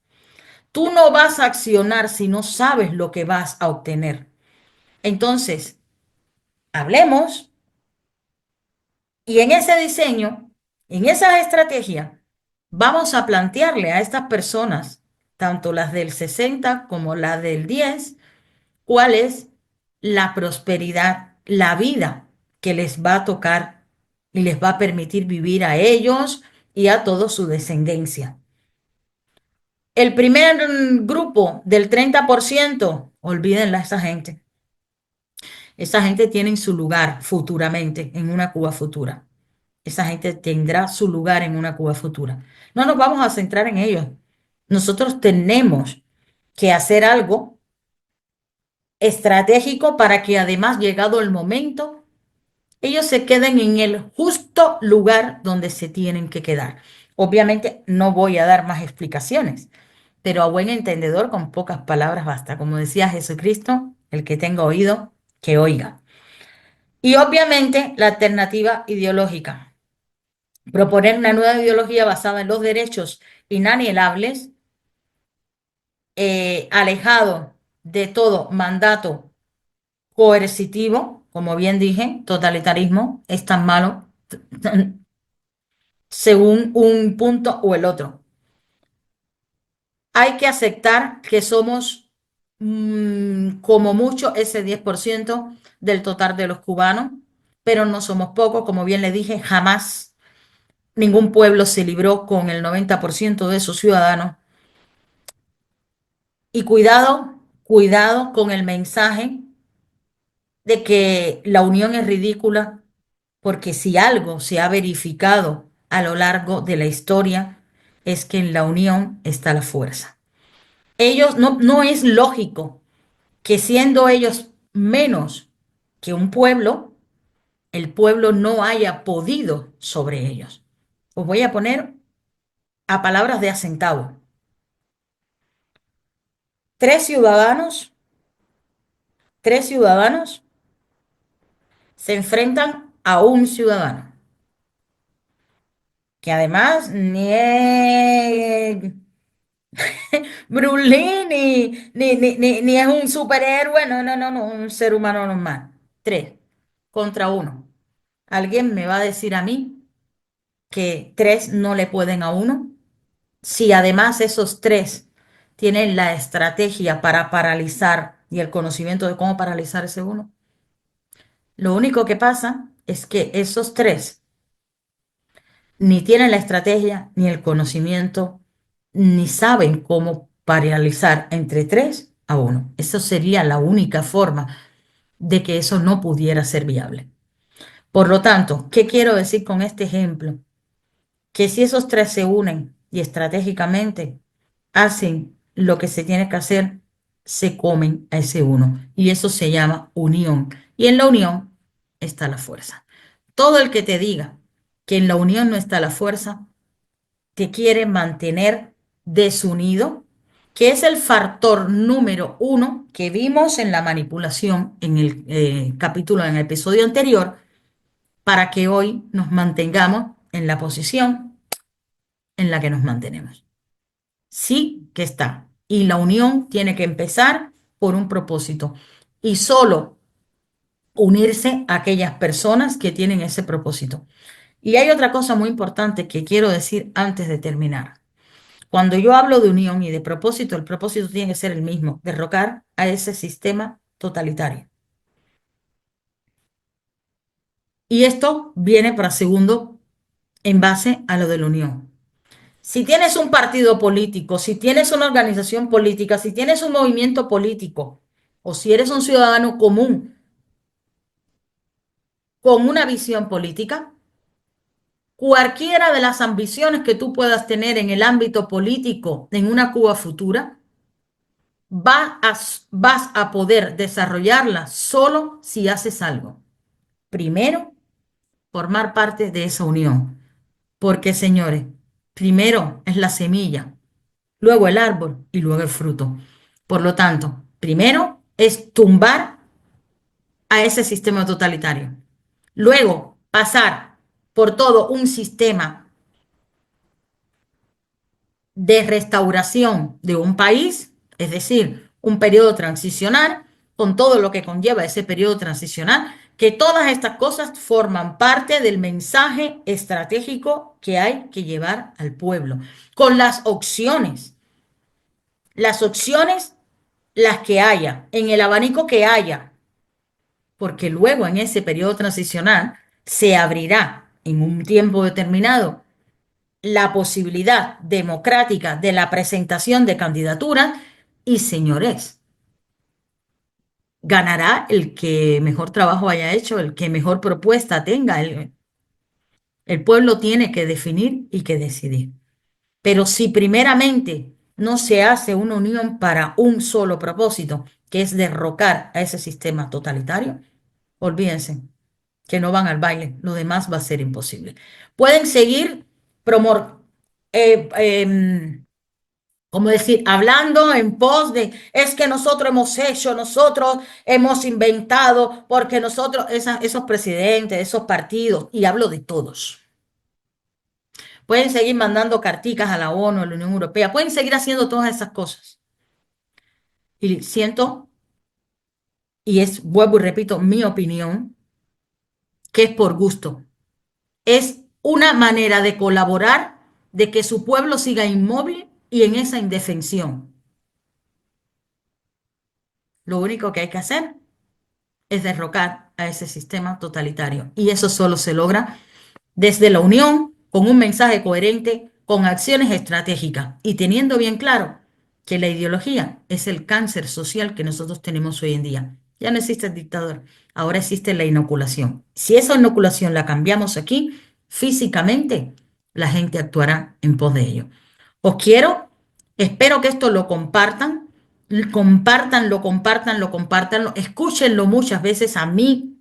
Tú no vas a accionar si no sabes lo que vas a obtener. Entonces, hablemos. Y en ese diseño, en esas estrategias, vamos a plantearle a estas personas, tanto las del 60 como las del 10, cuál es la prosperidad, la vida que les va a tocar y les va a permitir vivir a ellos y a toda su descendencia. El primer grupo del 30%, olvídenla esa gente. Esa gente tiene su lugar futuramente en una Cuba futura. Esa gente tendrá su lugar en una Cuba futura. No nos vamos a centrar en ellos. Nosotros tenemos que hacer algo estratégico para que además, llegado el momento, ellos se queden en el justo lugar donde se tienen que quedar. Obviamente no voy a dar más explicaciones, pero a buen entendedor con pocas palabras basta. Como decía Jesucristo, el que tenga oído, que oiga. Y obviamente la alternativa ideológica. Proponer una nueva ideología basada en los derechos inalienables, alejado de todo mandato coercitivo, como bien dije, totalitarismo es tan malo según un punto o el otro. Hay que aceptar que somos como mucho ese 10% del total de los cubanos, pero no somos pocos, como bien le dije, jamás ningún pueblo se libró con el 90% de sus ciudadanos. Y cuidado, cuidado con el mensaje de que la unión es ridícula, porque si algo se ha verificado a lo largo de la historia, es que en la unión está la fuerza. Ellos no es lógico que siendo ellos menos que un pueblo, el pueblo no haya podido sobre ellos. Os voy a poner a palabras de Acentavo. Tres ciudadanos, tres ciudadanos se enfrentan a un ciudadano, que además ni es Bruce Lee, ni es un superhéroe, no, un ser humano normal. Tres contra uno. ¿Alguien me va a decir a mí que tres no le pueden a uno? Si además esos tres tienen la estrategia para paralizar y el conocimiento de cómo paralizar ese uno. Lo único que pasa es que esos tres ni tienen la estrategia, ni el conocimiento, ni saben cómo paralizar entre tres a uno. Eso sería la única forma de que eso no pudiera ser viable. Por lo tanto, ¿qué quiero decir con este ejemplo? Que si esos tres se unen y estratégicamente hacen lo que se tiene que hacer, se comen a ese uno. Y eso se llama unión. Y en la unión está la fuerza. Todo el que te diga que en la unión no está la fuerza, te quiere mantener desunido, que es el factor número uno que vimos en la manipulación en el capítulo, en el episodio anterior, para que hoy nos mantengamos en la posición en la que nos mantenemos. Sí que está. Y la unión tiene que empezar por un propósito. Y solo unirse a aquellas personas que tienen ese propósito. Y hay otra cosa muy importante que quiero decir antes de terminar. Cuando yo hablo de unión y de propósito, el propósito tiene que ser el mismo, derrocar a ese sistema totalitario. Y esto viene para segundo en base a lo de la unión. Si tienes un partido político, si tienes una organización política, si tienes un movimiento político, o si eres un ciudadano común con una visión política, cualquiera de las ambiciones que tú puedas tener en el ámbito político en una Cuba futura, vas a poder desarrollarla solo si haces algo. Primero, formar parte de esa unión. Porque, señores, primero es la semilla, luego el árbol y luego el fruto. Por lo tanto, primero es tumbar a ese sistema totalitario. Luego, pasar por todo un sistema de restauración de un país, es decir, un periodo transicional, con todo lo que conlleva ese periodo transicional, que todas estas cosas forman parte del mensaje estratégico que hay que llevar al pueblo, con las opciones, las que haya, en el abanico que haya, porque luego en ese periodo transicional se abrirá en un tiempo determinado la posibilidad democrática de la presentación de candidaturas y, señores, ganará el que mejor trabajo haya hecho, el que mejor propuesta tenga. El pueblo tiene que definir y que decidir. Pero si primeramente no se hace una unión para un solo propósito, que es derrocar a ese sistema totalitario, olvídense que no van al baile, lo demás va a ser imposible. Pueden seguir promo eh, em, como decir, hablando en pos de, es que nosotros hemos hecho, nosotros hemos inventado, porque nosotros, esos presidentes, esos partidos, y hablo de todos, pueden seguir mandando carticas a la ONU, a la Unión Europea, pueden seguir haciendo todas esas cosas. Y siento, y es, vuelvo y repito, mi opinión, que es por gusto. Es una manera de colaborar, de que su pueblo siga inmóvil y en esa indefensión. Lo único que hay que hacer es derrocar a ese sistema totalitario. Y eso solo se logra desde la unión, con un mensaje coherente, con acciones estratégicas y teniendo bien claro que la ideología es el cáncer social que nosotros tenemos hoy en día. Ya no existe el dictador, ahora existe la inoculación. Si esa inoculación la cambiamos aquí, físicamente, la gente actuará en pos de ello. Os quiero, espero que esto lo compartan, compártanlo, escúchenlo muchas veces. A mí,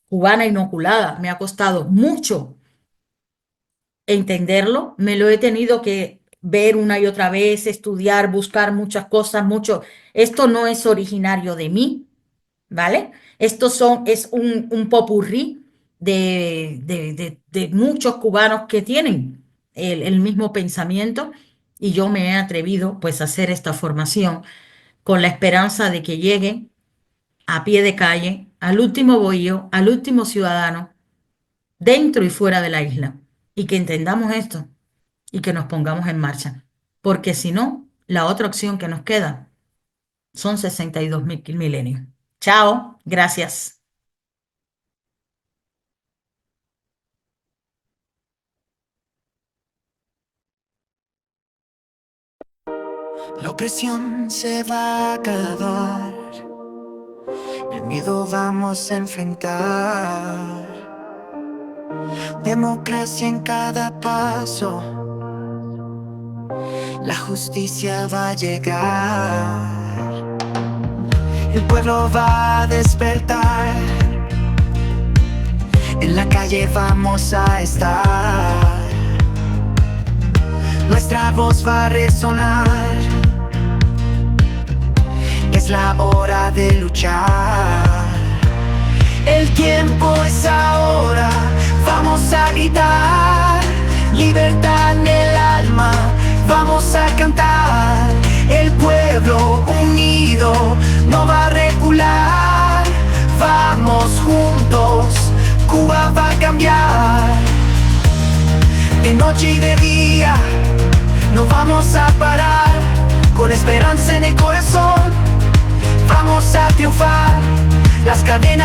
cubana inoculada, me ha costado mucho entenderlo, me lo he tenido que ver una y otra vez, estudiar, buscar muchas cosas, mucho. Esto no es originario de mí, ¿vale? Es un popurrí de muchos cubanos que tienen el mismo pensamiento y yo me he atrevido pues a hacer esta formación con la esperanza de que llegue a pie de calle al último bohío, al último ciudadano, dentro y fuera de la isla, y que entendamos esto y que nos pongamos en marcha, porque si no, la otra opción que nos queda son 62.000 milenios. Chao, gracias. La opresión se va a acabar, el miedo vamos a enfrentar. Democracia en cada paso, la justicia va a llegar. El pueblo va a despertar, en la calle vamos a estar. Nuestra voz va a resonar, es la hora de luchar. El tiempo es ahora, vamos a gritar. Libertad en el alma, vamos a cantar. El pueblo unido no va a recular. Vamos juntos, Cuba va a cambiar. De noche y de día, no vamos a parar. Con esperanza en el corazón, vamos a triunfar. Las cadenas